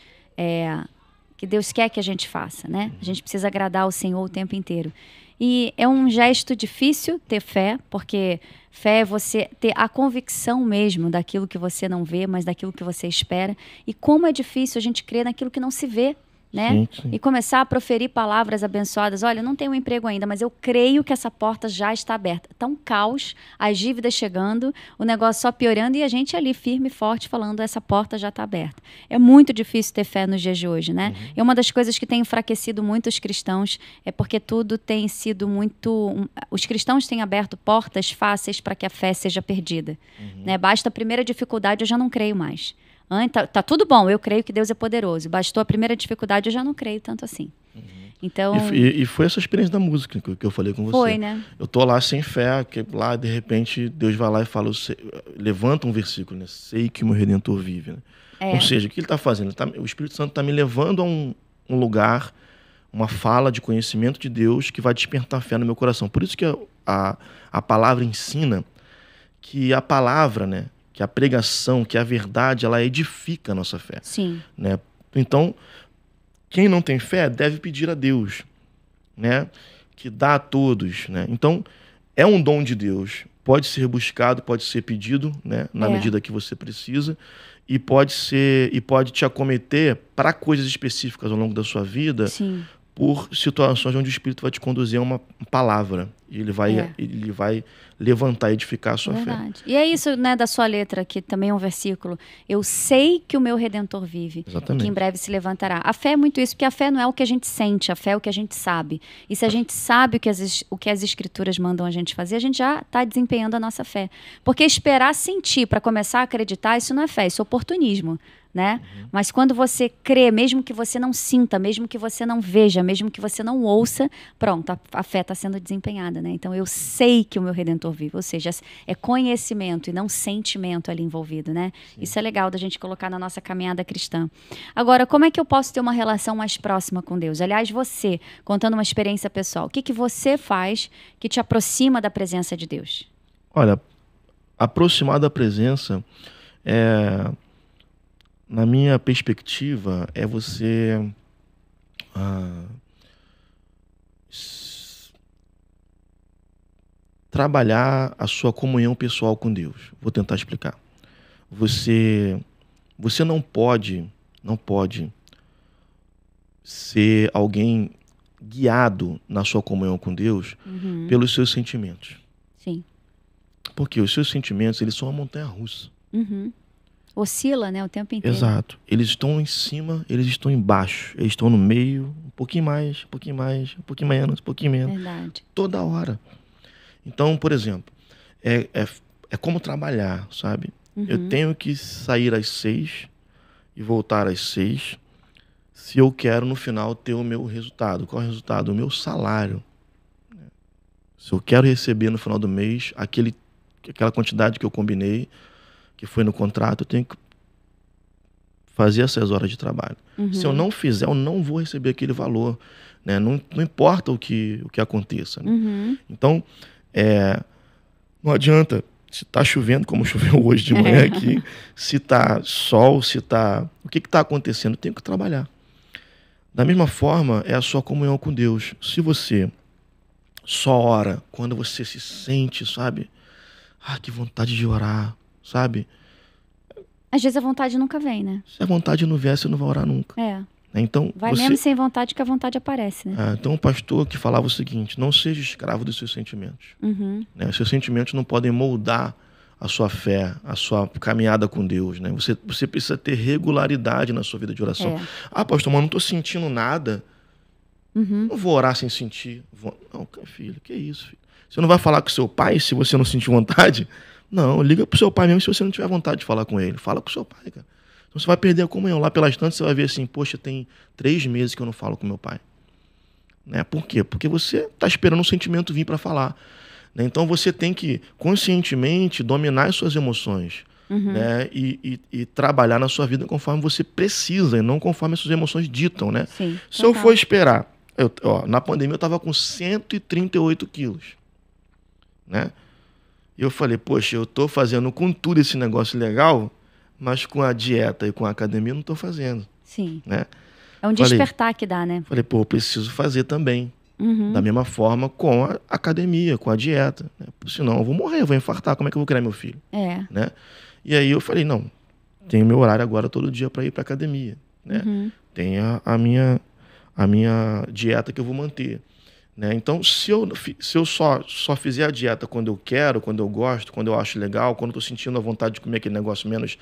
quer que a gente faça, né? A gente precisa agradar o Senhor o tempo inteiro. E é um gesto difícil ter fé, porque fé é você ter a convicção mesmo daquilo que você não vê, mas daquilo que você espera. E como é difícil a gente crer naquilo que não se vê, né? Sim. E começar a proferir palavras abençoadas. Olha, eu não tenho um emprego ainda, mas eu creio que essa porta já está aberta. Tá um caos, as dívidas chegando, o negócio só piorando e a gente ali firme e forte falando essa porta já está aberta. É muito difícil ter fé nos dias de hoje, né? E uma das coisas que tem enfraquecido muito os cristãos é porque tudo tem sido muito... Os cristãos têm aberto portas fáceis para que a fé seja perdida. Né? Basta a primeira dificuldade, eu já não creio mais. Tá tudo bom, eu creio que Deus é poderoso. Bastou a primeira dificuldade, eu já não creio tanto assim. Então... E foi essa experiência da música que eu falei com você. Foi, né? Eu tô lá sem fé, que lá de repente Deus vai lá e fala, levanta um versículo, né? Sei que o meu Redentor vive. Né? Ou seja, o que ele está fazendo? O Espírito Santo está me levando a um lugar, uma fala de conhecimento de Deus que vai despertar fé no meu coração. Por isso que a palavra ensina que a palavra, né? Que a pregação, que a verdade, ela edifica a nossa fé. Sim. Né? Então, quem não tem fé deve pedir a Deus, né? Que dá a todos. Né? Então, é um dom de Deus. Pode ser buscado, pode ser pedido, né? Na medida que você precisa. E pode te acometer para coisas específicas ao longo da sua vida. Sim. Por situações onde o Espírito vai te conduzir a uma palavra. E ele vai levantar e edificar a sua fé. E é isso, né, da sua letra, que também é um versículo. Eu sei que o meu Redentor vive. Exatamente. E que em breve se levantará. A fé é muito isso, porque a fé não é o que a gente sente, a fé é o que a gente sabe. E se a gente sabe o que as Escrituras mandam a gente fazer, a gente já está desempenhando a nossa fé. Porque esperar sentir para começar a acreditar, isso não é fé, isso é oportunismo. Né? Mas quando você crê, mesmo que você não sinta, mesmo que você não veja, mesmo que você não ouça, pronto, a fé está sendo desempenhada, né? Então eu sei que o meu Redentor vive, ou seja, é conhecimento e não sentimento ali envolvido, né? Sim. Isso é legal da gente colocar na nossa caminhada cristã. Agora, como é que eu posso ter uma relação mais próxima com Deus? Aliás, você, contando uma experiência pessoal, o que você faz que te aproxima da presença de Deus? Olha, aproximar da presença na minha perspectiva, é você trabalhar a sua comunhão pessoal com Deus. Vou tentar explicar. Você não pode ser alguém guiado na sua comunhão com Deus pelos seus sentimentos. Sim. Porque os seus sentimentos, eles são uma montanha-russa. Oscila, né, o tempo inteiro. Exato. Eles estão em cima, eles estão embaixo, eles estão no meio, um pouquinho mais, um pouquinho mais, um pouquinho menos, um pouquinho menos. Verdade. Toda hora. Então, por exemplo, é como trabalhar, sabe? Eu tenho que sair às 6 e voltar às 6 se eu quero, no final, ter o meu resultado. Qual é o resultado? O meu salário. Se eu quero receber no final do mês aquela quantidade que eu combinei, que foi no contrato, eu tenho que fazer essas horas de trabalho. Se eu não fizer, eu não vou receber aquele valor. Né? Não importa o que aconteça. Né? Então, não adianta se está chovendo, como choveu hoje de manhã aqui, se está sol, o que está acontecendo? Eu tenho que trabalhar. Da mesma forma, é a sua comunhão com Deus. Se você só ora quando você se sente, sabe? Que vontade de orar, sabe? Às vezes a vontade nunca vem, né? Se a vontade não vier, você não vai orar nunca. Então, vai mesmo sem vontade que a vontade aparece, né? Então, um pastor que falava o seguinte: não seja escravo dos seus sentimentos. Né? Os seus sentimentos não podem moldar a sua fé, a sua caminhada com Deus, né? Você precisa ter regularidade na sua vida de oração. Ah, pastor, mas não estou sentindo nada. Não vou orar sem sentir. Não, filho, que isso, filho? Você não vai falar com seu pai se você não sentir vontade? Não, liga pro seu pai mesmo se você não tiver vontade de falar com ele. Fala com seu pai, cara. Então você vai perder a comunhão. Lá pelas tantas você vai ver assim, poxa, tem 3 meses que eu não falo com meu pai. Né? Por quê? Porque você está esperando um sentimento vir para falar. Né? Então você tem que conscientemente dominar as suas emoções. Né? E trabalhar na sua vida conforme você precisa e não conforme as suas emoções ditam. Né? Sim, se eu for esperar... na pandemia eu estava com 138 quilos. Né? E eu falei, poxa, eu estou fazendo com tudo esse negócio legal, mas com a dieta e com a academia eu não estou fazendo. Sim. Né? É um despertar que dá, né? Falei, eu preciso fazer também. Da mesma forma com a academia, com a dieta. Né? Senão eu vou morrer, eu vou infartar. Como é que eu vou criar meu filho? Né? E aí eu falei, não, tenho meu horário agora todo dia para ir para academia. Né? Tenho a minha dieta que eu vou manter. Né? Então, se eu só fizer a dieta quando eu quero, quando eu gosto, quando eu acho legal, quando eu estou sentindo a vontade de comer aquele negócio menos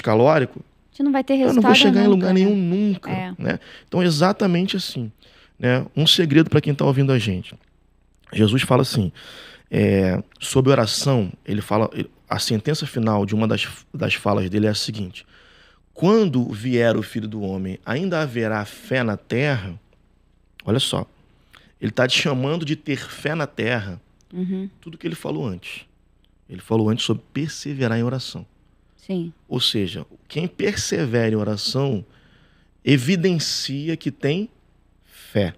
calórico, você não vai ter resultado. Eu não vou chegar nunca, em lugar nenhum né? nunca. Né? Então, exatamente assim. Né? Um segredo para quem está ouvindo a gente. Jesus fala assim, sobre oração, ele fala, a sentença final de uma das falas dele é a seguinte: quando vier o Filho do Homem, ainda haverá fé na terra? Olha só. Ele está te chamando de ter fé na terra. Tudo que ele falou antes. Ele falou antes sobre perseverar em oração. Sim. Ou seja, quem persevera em oração evidencia que tem fé.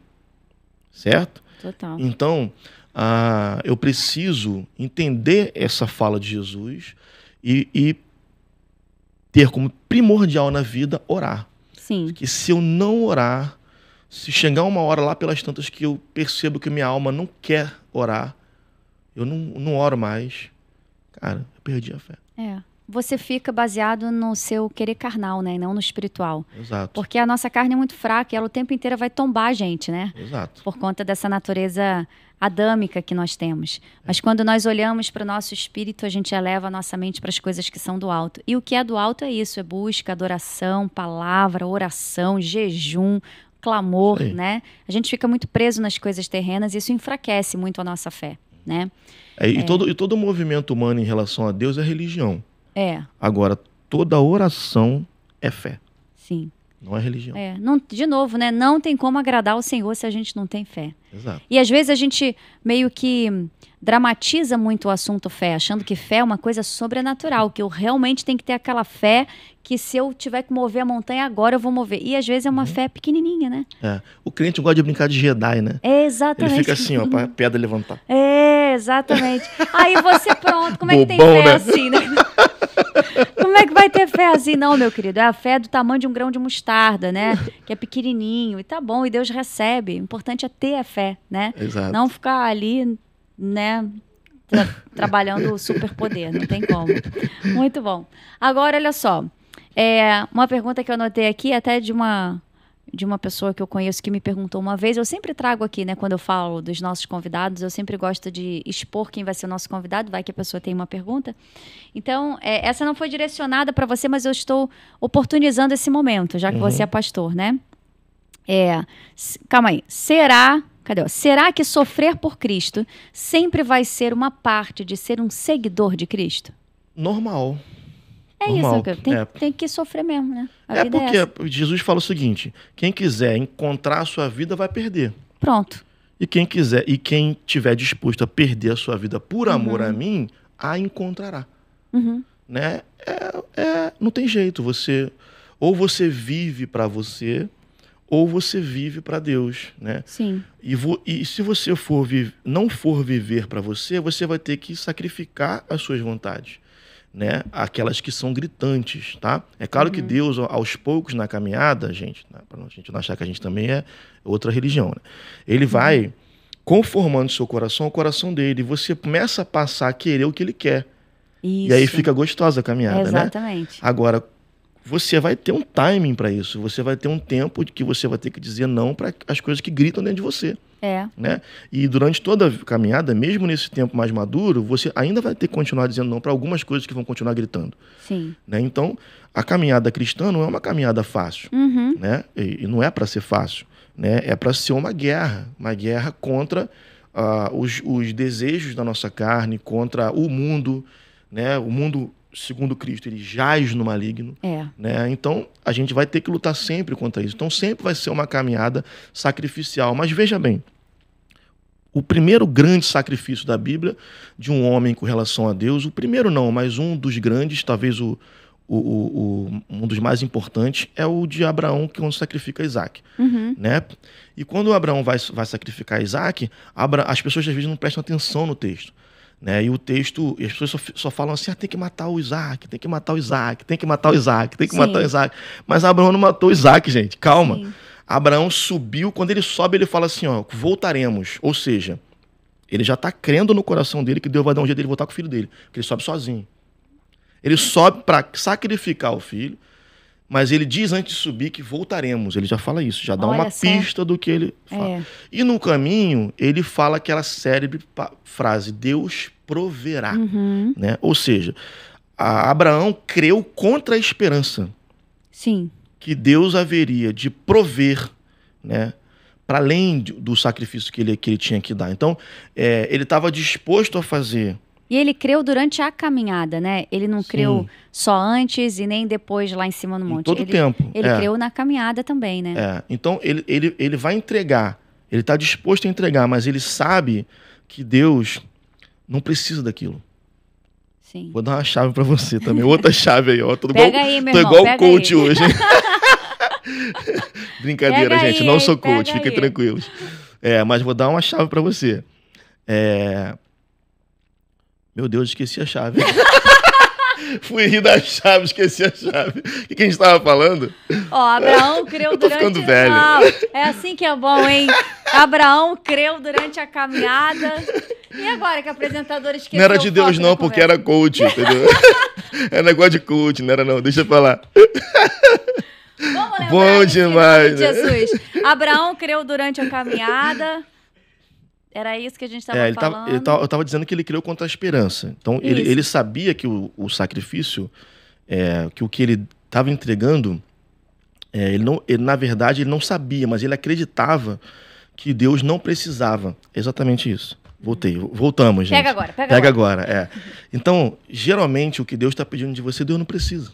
Certo? Total. Então, eu preciso entender essa fala de Jesus e ter como primordial na vida orar. Sim. Porque se eu não orar, se chegar uma hora lá pelas tantas que eu percebo que minha alma não quer orar, eu não oro mais, cara, eu perdi a fé. Você fica baseado no seu querer carnal, né? E não no espiritual. Exato. Porque a nossa carne é muito fraca e ela o tempo inteiro vai tombar a gente, né? Exato. Por conta dessa natureza adâmica que nós temos. Mas quando nós olhamos para o nosso espírito, a gente eleva a nossa mente para as coisas que são do alto. E o que é do alto é isso, é busca, adoração, palavra, oração, jejum, clamor, né? A gente fica muito preso nas coisas terrenas e isso enfraquece muito a nossa fé, né? E todo movimento humano em relação a Deus é religião. Agora, toda oração é fé. Sim. Não é religião. De novo, né? Não tem como agradar o Senhor se a gente não tem fé. Exato. E às vezes a gente meio que dramatiza muito o assunto fé, achando que fé é uma coisa sobrenatural, que eu realmente tenho que ter aquela fé que se eu tiver que mover a montanha agora eu vou mover. E às vezes é uma fé pequenininha, né? O crente gosta de brincar de Jedi, né? Exatamente. Ele fica assim, ó, para a pedra levantar. Exatamente. Aí você pronto, como é que tem Bobão, fé né? assim, né? Como é que vai ter fé assim? Não, meu querido, é a fé do tamanho de um grão de mostarda, né? Que é pequenininho e tá bom, e Deus recebe. O importante é ter a fé, né? Exato. Não ficar ali, né, trabalhando o superpoder, não tem como. Muito bom. Agora, olha só, uma pergunta que eu anotei aqui, até de uma pessoa que eu conheço que me perguntou uma vez, eu sempre trago aqui, né, quando eu falo dos nossos convidados, eu sempre gosto de expor quem vai ser o nosso convidado, vai que a pessoa tem uma pergunta. Então, essa não foi direcionada para você, mas eu estou oportunizando esse momento, já que você é pastor, né? Calma aí, Será que sofrer por Cristo sempre vai ser uma parte de ser um seguidor de Cristo? Normal. Normal. Isso, tem que sofrer mesmo, né? A vida porque Jesus fala o seguinte: quem quiser encontrar a sua vida vai perder. Pronto. E quem tiver disposto a perder a sua vida por amor a mim, a encontrará. Né? Não tem jeito. Ou você vive para você, ou você vive para Deus, né? Sim. E se você não for viver para você, você vai ter que sacrificar as suas vontades, né? Aquelas que são gritantes, tá? É claro que Deus, aos poucos na caminhada, gente, né? Para a gente não achar que a gente também é outra religião, né? Ele vai conformando seu coração ao coração dele, e você começa a passar a querer o que ele quer. Isso. E aí fica gostosa a caminhada, Exatamente. né? Agora, você vai ter um timing para isso, você vai ter um tempo de que você vai ter que dizer não para as coisas que gritam dentro de você. Né? E durante toda a caminhada, mesmo nesse tempo mais maduro, você ainda vai ter que continuar dizendo não para algumas coisas que vão continuar gritando. Sim. Né? Então, a caminhada cristã não é uma caminhada fácil. Né? E não é para ser fácil. Né? É para ser uma guerra contra os desejos da nossa carne, contra o mundo. Né? O mundo, segundo Cristo, ele jaz no maligno. Né? Então, a gente vai ter que lutar sempre contra isso. Então, sempre vai ser uma caminhada sacrificial. Mas veja bem, o primeiro grande sacrifício da Bíblia de um homem com relação a Deus, o primeiro não, mas um dos grandes, talvez um dos mais importantes, é o de Abraão, que quando sacrifica Isaac. Né? E quando Abraão vai sacrificar Isaac, as pessoas às vezes não prestam atenção no texto. Né? E o texto, as pessoas só falam assim, tem que matar o Isaac, tem que matar o Isaac, tem que matar o Isaac, tem que matar o Isaac. Mas Abraão não matou o Isaac, gente, calma. Sim. Abraão subiu, quando ele sobe, ele fala assim, voltaremos. Ou seja, ele já está crendo no coração dele que Deus vai dar um jeito dele voltar com o filho dele, porque ele sobe sozinho. Ele sobe para sacrificar o filho, mas ele diz antes de subir que voltaremos. Ele já fala isso, já dá uma pista do que ele fala. E no caminho, ele fala aquela célebre frase, Deus proverá. Né? Ou seja, Abraão creu contra a esperança. Sim. Que Deus haveria de prover, né, para além do sacrifício que ele tinha que dar. Então, ele estava disposto a fazer. E ele creu durante a caminhada, né? Ele não creu só antes e nem depois lá em cima no monte. Todo tempo. Ele creu na caminhada também, né? Então, ele vai entregar. Ele está disposto a entregar, mas ele sabe que Deus não precisa daquilo. Sim. Vou dar uma chave para você também. Outra chave aí, ó. Tô igual o coach aí. hoje. Brincadeira, pega gente. Aí, não sou coach, fiquem aí. tranquilos. Mas vou dar uma chave para você. Meu Deus, esqueci a chave. Fui rir da chave, esqueci a chave. O que a gente estava falando? Abraão creu durante... Eu tô ficando velho. Não, é assim que é bom, hein? Abraão creu durante a caminhada. E agora que o apresentador esqueceu? Não era de Deus não, porque era coach, entendeu? É negócio de coach, não era não. Deixa eu falar. Vamos lembrar bom demais, de Jesus. Abraão creu durante a caminhada. Era isso que a gente estava falando. Eu estava dizendo que ele creu contra a esperança. Então, ele sabia que o sacrifício, que o que ele estava entregando, na verdade, ele não sabia, mas ele acreditava que Deus não precisava. Exatamente isso. Voltamos, gente. Pega agora. Então, geralmente, o que Deus está pedindo de você, Deus não precisa.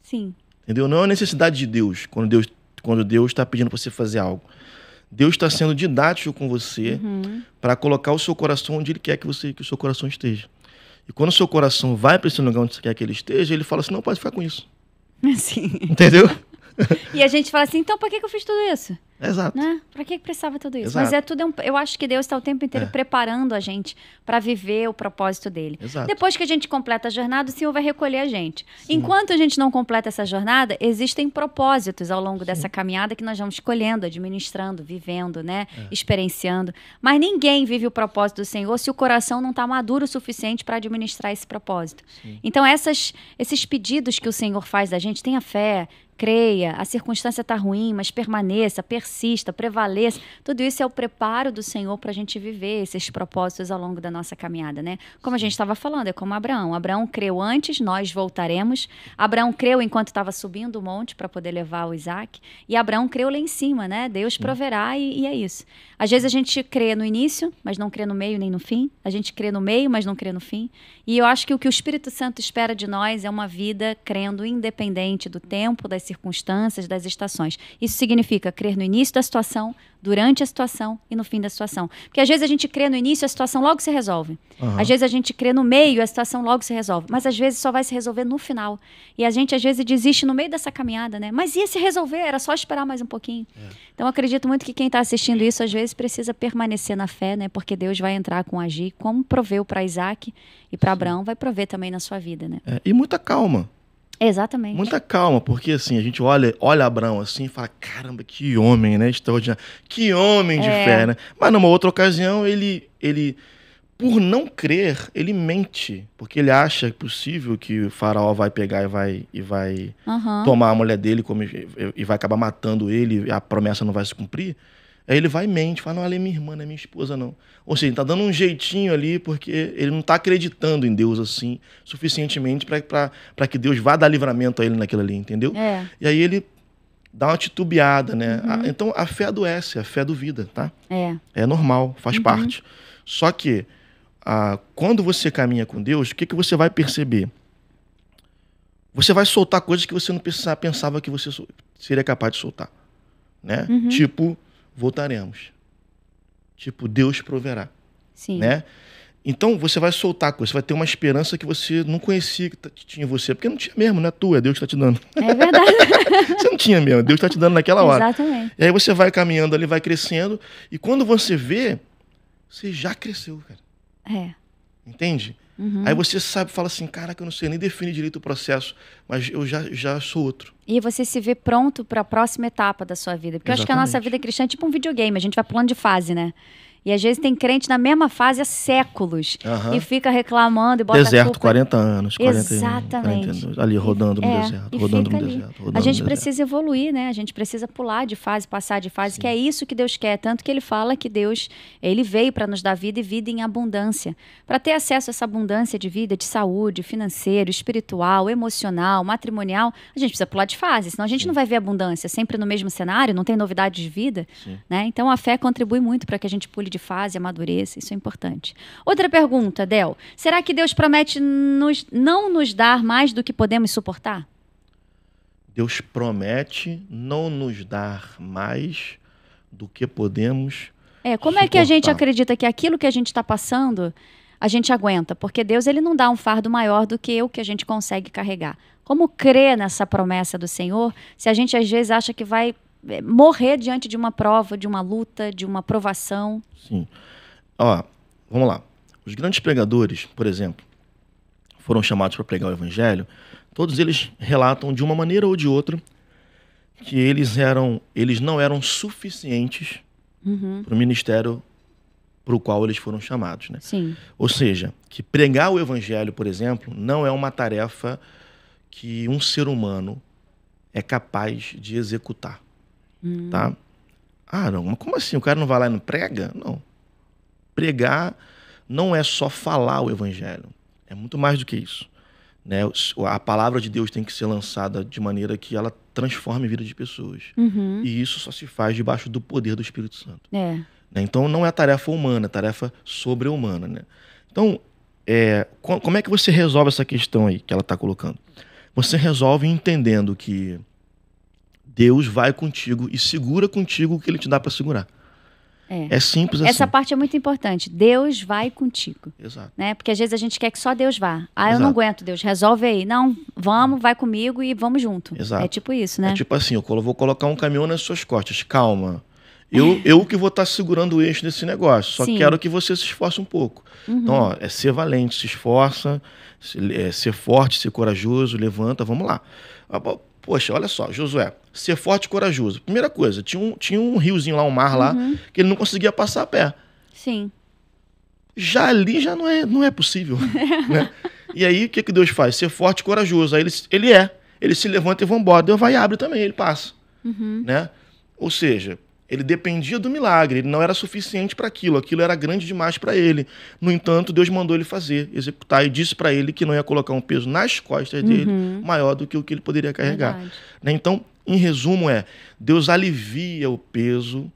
Sim. Entendeu? Não é uma necessidade de Deus, quando Deus está pedindo para você fazer algo. Deus está sendo didático com você para colocar o seu coração onde Ele quer que o seu coração esteja. E quando o seu coração vai para esse lugar onde você quer que ele esteja, Ele fala assim, não, pode ficar com isso. Sim. Entendeu? E a gente fala assim, então por que eu fiz tudo isso? Exato. Né? Pra que precisava tudo isso? Exato. Mas eu acho que Deus está o tempo inteiro preparando a gente para viver o propósito dele. Exato. Depois que a gente completa a jornada, o Senhor vai recolher a gente. Sim. Enquanto a gente não completa essa jornada, existem propósitos ao longo dessa caminhada que nós vamos escolhendo, administrando, vivendo, né? Experienciando. Mas ninguém vive o propósito do Senhor se o coração não está maduro o suficiente para administrar esse propósito. Sim. Então, esses pedidos que o Senhor faz da gente, tenha fé, creia, a circunstância está ruim, mas permaneça, persista, prevaleça. Tudo isso é o preparo do Senhor para a gente viver esses propósitos ao longo da nossa caminhada, né? Como a gente estava falando, é como Abraão. Abraão creu antes, nós voltaremos. Abraão creu enquanto estava subindo o monte para poder levar o Isaac. E Abraão creu lá em cima, né? Deus proverá e é isso. Às vezes a gente crê no início, mas não crê no meio nem no fim. A gente crê no meio, mas não crê no fim. E eu acho que o Espírito Santo espera de nós é uma vida crendo independente do tempo, das circunstâncias, das estações. Isso significa crer no início da situação, durante a situação e no fim da situação. Porque às vezes a gente crê no início, a situação logo se resolve. Às vezes a gente crê no meio, a situação logo se resolve. Mas às vezes só vai se resolver no final. E a gente às vezes desiste no meio dessa caminhada, né? Mas ia se resolver, era só esperar mais um pouquinho. Então eu acredito muito que quem está assistindo isso às vezes precisa permanecer na fé, né? Porque Deus vai entrar com agir, como proveu para Isaac e para Abraão, vai prover também na sua vida, né? E muita calma. Exatamente. Muita calma, porque assim, a gente olha Abraão assim e fala, caramba, que homem, né? Extraordinário. Que homem de fé, né? Mas numa outra ocasião, ele, por não crer, ele mente. Porque ele acha possível que o faraó vai pegar e vai tomar a mulher dele e vai acabar matando ele, e a promessa não vai se cumprir. Aí ele vai e mente, fala, não, ela é minha irmã, não é minha esposa, não. Ou seja, ele tá dando um jeitinho ali, porque ele não tá acreditando em Deus, assim, suficientemente para que Deus vá dar livramento a ele naquilo ali, entendeu? E aí ele dá uma titubeada, né? Então, a fé adoece, a fé duvida, tá? É normal, faz parte. Só que, quando você caminha com Deus, o que você vai perceber? Você vai soltar coisas que você não pensava que você seria capaz de soltar, né? Tipo, voltaremos. Tipo, Deus proverá. Sim. Né? Então, você vai soltar coisas, você vai ter uma esperança que você não conhecia que tinha em você, porque não tinha mesmo, não é tua, é Deus que está te dando. É verdade. Você não tinha mesmo, Deus está te dando naquela hora. Exatamente. E aí você vai caminhando ali, vai crescendo, e quando você vê, você já cresceu, cara. Entende? Aí você sabe, fala assim, caraca, eu não sei nem definir direito o processo, mas eu já sou outro. E você se vê pronto para a próxima etapa da sua vida. Porque eu acho que a nossa vida cristã é tipo um videogame, a gente vai pulando de fase, né? E às vezes tem crente na mesma fase há séculos. E fica reclamando e bota deserto, culpa. 40 anos. 40, Exatamente. 42, ali, rodando no deserto. Rodando no deserto. A gente precisa evoluir, né? A gente precisa pular de fase, passar de fase, que é isso que Deus quer. Tanto que ele fala que Deus, ele veio para nos dar vida e vida em abundância. Para ter acesso a essa abundância de vida, de saúde, financeiro, espiritual, emocional, matrimonial, a gente precisa pular de fase. Senão a gente não vai ver abundância sempre no mesmo cenário, não tem novidade de vida. Né? Então a fé contribui muito para que a gente pule de fase, amadureça, isso é importante. Outra pergunta, Del. Será que Deus promete não nos dar mais do que podemos suportar? Deus promete não nos dar mais do que podemos como é que a gente acredita que aquilo que a gente está passando, a gente aguenta? Porque Deus, ele não dá um fardo maior do que o que a gente consegue carregar. Como crer nessa promessa do Senhor, se a gente às vezes acha que vai morrer diante de uma prova, de uma luta, de uma provação? Sim. Vamos lá. Os grandes pregadores, por exemplo, foram chamados para pregar o evangelho, todos eles relatam de uma maneira ou de outra que eles não eram suficientes para o ministério para o qual eles foram chamados, né? Sim. Ou seja, que pregar o evangelho, por exemplo, não é uma tarefa que um ser humano é capaz de executar. Tá? Não, mas como assim? O cara não vai lá e não prega? Não. Pregar não é só falar o evangelho. É muito mais do que isso. Né? A palavra de Deus tem que ser lançada de maneira que ela transforme a vida de pessoas. E isso só se faz debaixo do poder do Espírito Santo. Né? Então não é tarefa humana, é tarefa sobre-humana. Né? Então, como é que você resolve essa questão aí que ela está colocando? Você resolve entendendo que Deus vai contigo e segura contigo o que ele te dá para segurar. É simples assim. Essa parte é muito importante. Deus vai contigo. Exato. Né? Porque às vezes a gente quer que só Deus vá. Eu não aguento, Deus, resolve aí. Não, vamos, vai comigo e vamos junto. Exato. É tipo isso, né? É tipo assim, eu vou colocar um caminhão nas suas costas. Calma. Eu que vou estar segurando o eixo desse negócio. Só quero que você se esforce um pouco. Então, é ser valente, se esforça, ser forte, ser corajoso, levanta, vamos lá. Poxa, olha só, Josué, ser forte e corajoso. Primeira coisa, tinha um riozinho lá, um mar lá, que ele não conseguia passar a pé. Sim. Já ali já não é possível. Né? E aí, o que Deus faz? Ser forte e corajoso. Aí ele se levanta e vambora. Deus vai e abre também, ele passa. Né? Ou seja, ele dependia do milagre, ele não era suficiente para aquilo era grande demais para ele. No entanto, Deus mandou ele executar, e disse para ele que não ia colocar um peso nas costas dele maior do que o que ele poderia carregar. Né? Então, em resumo, Deus alivia o peso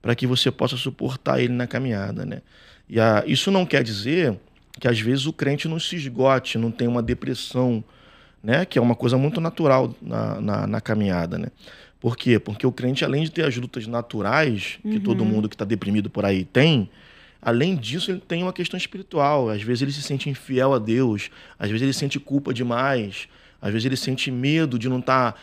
para que você possa suportar ele na caminhada. Né? E isso não quer dizer que às vezes o crente não se esgote, não tem uma depressão, né? Que é uma coisa muito natural na caminhada, né? Por quê? Porque o crente, além de ter as lutas naturais, que todo mundo que está deprimido por aí tem, além disso, ele tem uma questão espiritual. Às vezes ele se sente infiel a Deus, às vezes ele sente culpa demais, às vezes ele sente medo de não estar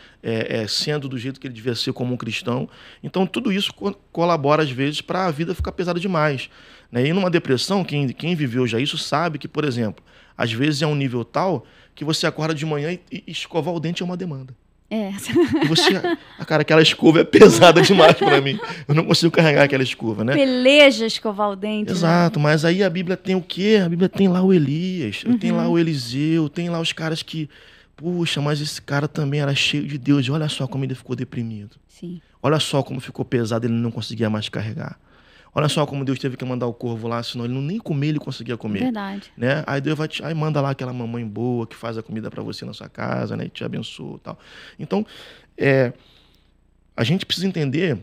sendo do jeito que ele devia ser como um cristão. Então, tudo isso colabora, às vezes, para a vida ficar pesada demais. Né? E numa depressão, quem viveu já isso sabe que, por exemplo, às vezes é um nível tal que você acorda de manhã e escovar o dente é uma demanda. E você, cara, aquela escova é pesada demais para mim. Eu não consigo carregar aquela escova, né? Peleja escovar o dente. Exato, né? Mas aí a Bíblia tem o quê? A Bíblia tem lá o Elias, tem lá o Eliseu, tem lá os caras que, Puxa, mas esse cara também era cheio de Deus. E olha só como ele ficou deprimido. Sim. Olha só como ficou pesado, ele não conseguia mais carregar. Olha só como Deus teve que mandar o corvo lá, senão ele não nem comer, ele conseguia comer. Verdade. Né? Aí Deus aí manda lá aquela mamãe boa que faz a comida para você na sua casa, né? E te abençoa e tal. Então, a gente precisa entender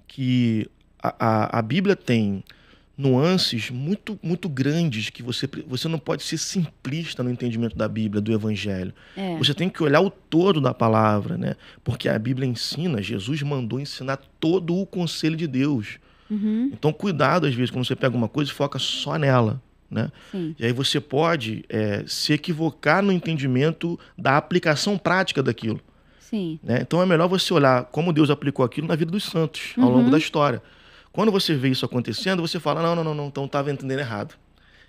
que a Bíblia tem nuances muito, muito grandes que você não pode ser simplista no entendimento da Bíblia, do Evangelho. Você tem que olhar o todo da palavra, né? Porque a Bíblia ensina, Jesus mandou ensinar todo o conselho de Deus. Então, cuidado, às vezes, quando você pega uma coisa e foca só nela, né? Sim. E aí você pode se equivocar no entendimento da aplicação prática daquilo. Sim. Né? Então, é melhor você olhar como Deus aplicou aquilo na vida dos santos, ao longo da história. Quando você vê isso acontecendo, você fala, não, então estava entendendo errado.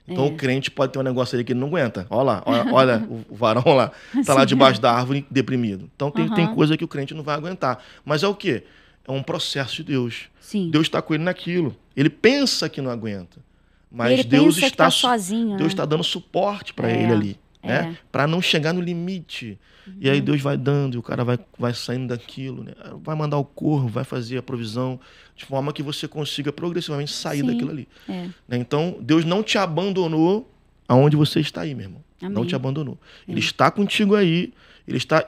Então o crente pode ter um negócio ali que ele não aguenta. Olha o varão lá, tá lá debaixo da árvore deprimido. Então tem coisa que o crente não vai aguentar. Mas é o quê? É um processo de Deus. Sim. Deus está com ele naquilo. Ele pensa que não aguenta. Mas ele Deus pensa está que tá sozinho, Deus né? está dando suporte para ele ali. Né? Para não chegar no limite. E aí Deus vai dando, e o cara vai saindo daquilo, né? Vai mandar o corvo, vai fazer a provisão, de forma que você consiga progressivamente sair daquilo ali. Né? Então, Deus não te abandonou aonde você está aí, meu irmão. Amém. Não te abandonou. Ele está contigo aí.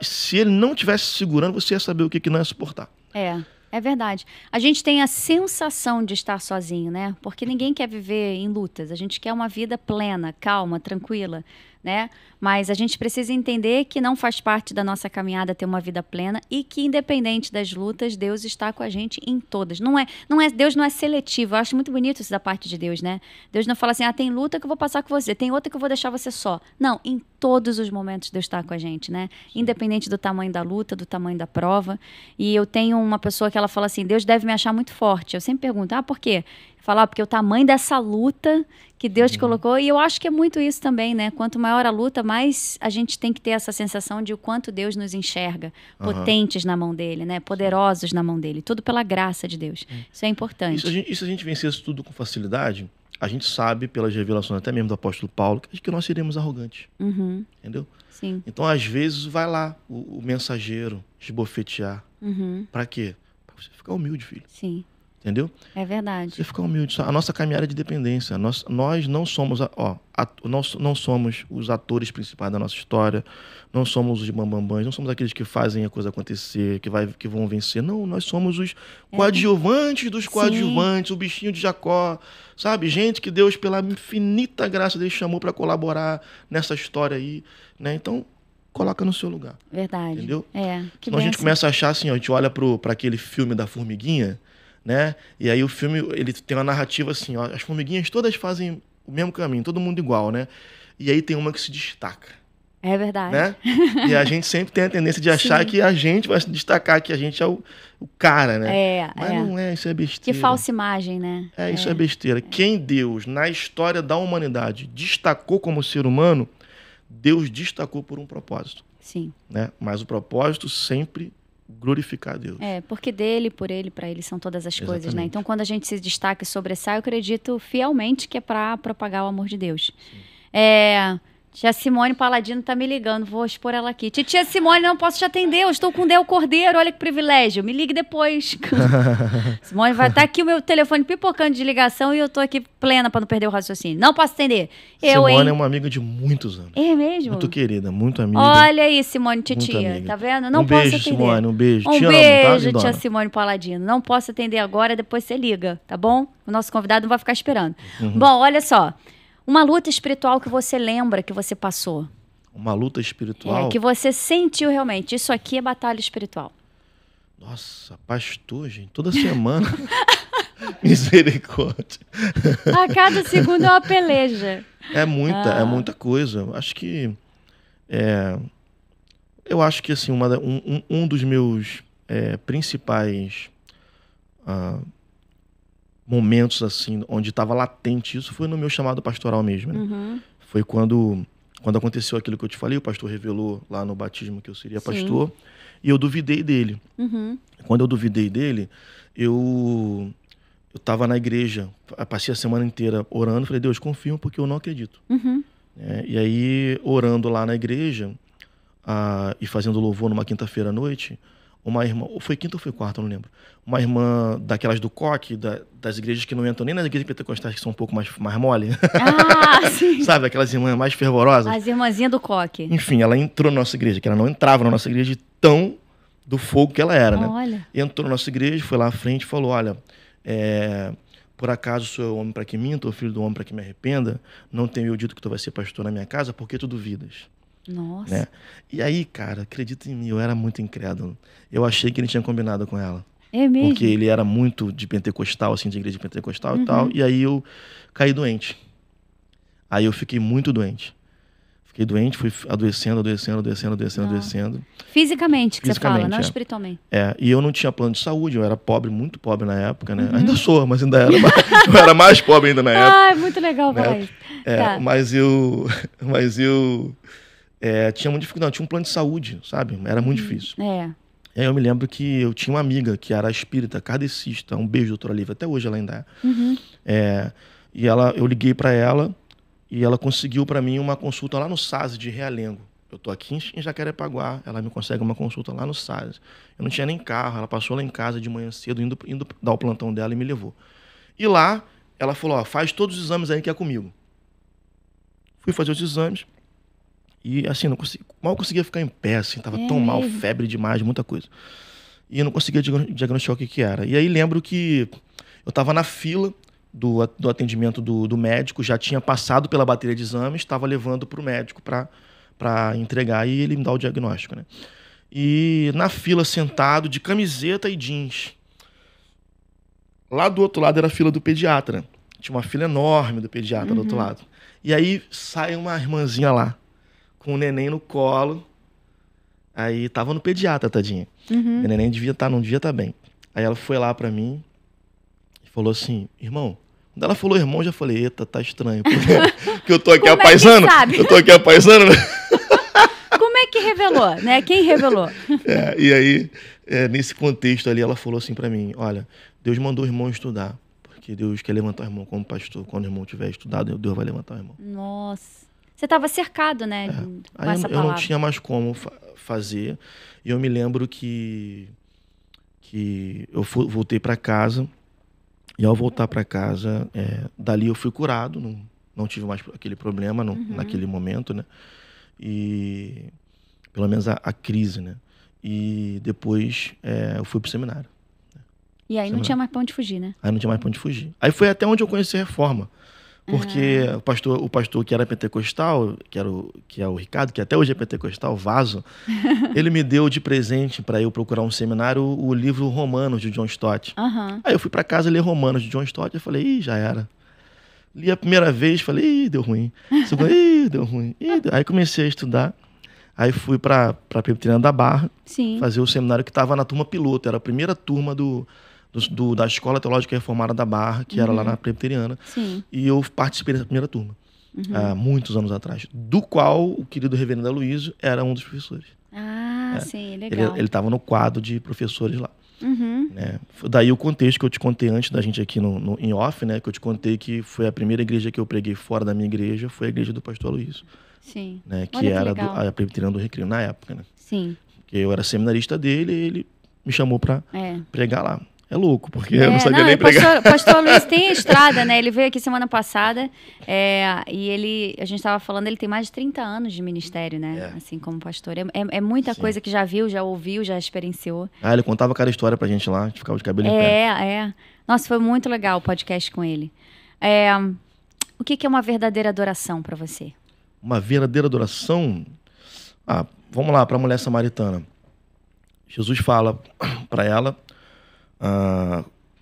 Se ele não estivesse segurando, você ia saber o que não ia suportar. É verdade. A gente tem a sensação de estar sozinho, né? Porque ninguém quer viver em lutas. A gente quer uma vida plena, calma, tranquila, né? Mas a gente precisa entender que não faz parte da nossa caminhada ter uma vida plena e que, independente das lutas, Deus está com a gente em todas. Deus não é seletivo. Eu acho muito bonito isso da parte de Deus, né? Deus não fala assim, tem luta que eu vou passar com você, tem outra que eu vou deixar você só. Não, em todos os momentos Deus está com a gente, né? Independente do tamanho da luta, do tamanho da prova. E eu tenho uma pessoa que ela fala assim, Deus deve me achar muito forte. Eu sempre pergunto, por quê? Falar, porque o tamanho dessa luta que Deus te colocou, e eu acho que é muito isso também, né? Quanto maior a luta, mais a gente tem que ter essa sensação de o quanto Deus nos enxerga, potentes na mão dele, né? Poderosos na mão dele, tudo pela graça de Deus. Isso é importante. E se a gente vencer isso tudo com facilidade, a gente sabe, pelas revelações até mesmo do apóstolo Paulo, que nós seremos arrogantes. Entendeu? Sim. Então, às vezes, vai lá o mensageiro esbofetear. Pra quê? Pra você ficar humilde, filho. Sim. Entendeu? É verdade. Você fica humilde. A nossa caminhada é de dependência. Nós não somos nós não somos os atores principais da nossa história, não somos os bambambãs, não somos aqueles que fazem a coisa acontecer, que vão vencer. Não, nós somos os coadjuvantes dos coadjuvantes, o bichinho de Jacó, sabe? Gente que Deus, pela infinita graça dele, chamou para colaborar nessa história aí, né? Então, coloca no seu lugar. Verdade. Entendeu? Senão a gente começa a achar assim, a gente olha para aquele filme da formiguinha, né? E aí o filme, ele tem uma narrativa assim, as formiguinhas todas fazem o mesmo caminho, todo mundo igual, né? E aí tem uma que se destaca. É verdade. Né? E a gente sempre tem a tendência de achar que a gente vai se destacar, que a gente é o cara, né? Mas não é, isso é besteira. Que falsa imagem, né? Isso é besteira. Quem Deus, na história da humanidade, destacou como ser humano, Deus destacou por um propósito. Sim. Né? Mas o propósito sempre glorificar a Deus. Porque dele, por ele, para ele são todas as coisas, né? Então, quando a gente se destaca e sobressai, eu acredito fielmente que é para propagar o amor de Deus. Tia Simone Paladino tá me ligando, vou expor ela aqui. Tia Simone, não posso te atender, eu estou com o Del Cordeiro, olha que privilégio, me ligue depois. Simone, vai estar aqui o meu telefone pipocando de ligação e eu tô aqui plena para não perder o raciocínio. Não posso atender. Simone é uma amiga de muitos anos. É mesmo? Muito querida, muito amiga. Olha aí, Simone, titia, tá vendo? Não posso atender. Simone, um beijo. Um beijo, tia Simone Paladino. Não posso atender agora, depois você liga, tá bom? O nosso convidado não vai ficar esperando. Bom, olha só. Uma luta espiritual que você lembra que você passou. Uma luta espiritual? Que você sentiu realmente. Isso aqui é batalha espiritual. Nossa, pastor, gente. Toda semana. Misericórdia. A cada segundo é uma peleja. É muita coisa. Eu acho que assim, um dos meus principais momentos assim, onde estava latente isso, foi no meu chamado pastoral mesmo. Né? Foi quando aconteceu aquilo que eu te falei, o pastor revelou lá no batismo que eu seria pastor, e eu duvidei dele. Quando eu duvidei dele, eu estava na igreja, passei a semana inteira orando, falei, Deus, confirma porque eu não acredito. E aí, orando lá na igreja, e fazendo louvor numa quinta-feira à noite, uma irmã, ou foi quinta ou foi quarta, não lembro, uma irmã daquelas do coque, das igrejas que não entram nem nas igrejas pentecostais, que são um pouco mais mole. Sim. Sabe, aquelas irmãs mais fervorosas. As irmãzinhas do coque. Enfim, ela entrou na nossa igreja, que ela não entrava na nossa igreja de tão do fogo que ela era, né? Olha. Entrou na nossa igreja, foi lá à frente e falou, olha, por acaso sou eu homem para que minta, ou filho do homem para que me arrependa? Não tenho eu dito que tu vai ser pastor na minha casa, por que tu duvidas? Nossa. Né? E aí, cara, acredita em mim, eu era muito incrédulo. Eu achei que ele tinha combinado com ela. É mesmo? Porque ele era muito de pentecostal, assim, de igreja pentecostal e tal. E aí eu caí doente. Aí eu fiquei muito doente. Fiquei doente, fui adoecendo. Fisicamente, que você fala, não espiritualmente. E eu não tinha plano de saúde, eu era pobre, muito pobre na época, né? Ainda sou, mas ainda era eu era mais pobre ainda na época. Ah, é muito legal falar isso. Tá. Mas eu tinha muita dificuldade, tinha um plano de saúde, sabe? Era muito difícil. E aí eu me lembro que eu tinha uma amiga que era espírita, kardecista, um beijo, doutora Lívia, até hoje ela ainda é. E eu liguei para ela e ela conseguiu para mim uma consulta lá no SAS de Realengo. Eu tô aqui em Jacarepaguá, ela me consegue uma consulta lá no SAS. Eu não tinha nem carro, ela passou lá em casa de manhã cedo, indo dar o plantão dela e me levou. E lá, ela falou, ó, faz todos os exames aí que é comigo. Fui fazer os exames. E assim, mal conseguia ficar em pé, assim, tava tão mal, febre demais, muita coisa. E eu não conseguia diagnosticar o que era. E aí lembro que eu tava na fila do atendimento do médico, já tinha passado pela bateria de exames, estava levando pro médico para entregar e ele me dá o diagnóstico, né? E na fila, sentado, de camiseta e jeans. Lá do outro lado era a fila do pediatra. Tinha uma fila enorme do pediatra do outro lado. E aí sai uma irmãzinha lá, com o neném no colo. Aí tava no pediatra, tadinha. O neném não devia estar bem. Aí ela foi lá pra mim e falou assim, irmão. Quando ela falou irmão, eu já falei, eita, tá estranho. Porque eu tô aqui apaisando. Eu tô aqui apaisando. Como é que revelou, né? Quem revelou? E aí, nesse contexto ali, ela falou assim pra mim, olha, Deus mandou o irmão estudar. Porque Deus quer levantar o irmão como pastor. Quando o irmão tiver estudado, Deus vai levantar o irmão. Nossa. Você estava cercado, né? Com essa palavra. Eu não tinha mais como fazer. E eu me lembro que eu voltei para casa. E ao voltar para casa, dali eu fui curado. Não tive mais aquele problema naquele momento, né? E pelo menos a crise, né? E depois eu fui pro seminário. E aí não tinha mais pra onde fugir, né? Aí não tinha mais pra onde fugir. Aí foi até onde eu conheci a Reforma. Porque o pastor que era pentecostal, que é o Ricardo, que até hoje é pentecostal, Vaso, ele me deu de presente para eu procurar um seminário o livro Romanos, de John Stott. Aí eu fui para casa ler Romanos, de John Stott, e falei, já era. Li a primeira vez, falei, deu ruim. Segunda, deu ruim. Aí comecei a estudar. Aí fui para a Presbiteriana da Barra, fazer o seminário que estava na turma piloto, era a primeira turma da Escola Teológica Reformada da Barra, que era lá na Presbiteriana. E eu participei dessa primeira turma, há muitos anos atrás, do qual o querido reverendo Aloysio era um dos professores. Sim, legal. Ele estava no quadro de professores lá. Né? Daí o contexto que eu te contei antes da gente aqui em off, né? Que eu te contei que foi a primeira igreja que eu preguei fora da minha igreja, foi a igreja do pastor Aloysio. Né? Que era a Presbiteriana do Recreio na época, né? Porque eu era seminarista dele e ele me chamou para pregar lá. É louco, porque eu não sabia nem pregar. Pastor Luiz tem estrada, né? Ele veio aqui semana passada e a gente estava falando, ele tem mais de 30 anos de ministério, né? Assim, como pastor. É muita coisa que já viu, já ouviu, já experienciou. Ele contava cada história pra gente lá, a gente ficava de cabelo em pé. Nossa, foi muito legal o podcast com ele. O que é uma verdadeira adoração para você? Uma verdadeira adoração? Vamos lá, para a mulher samaritana. Jesus fala para ela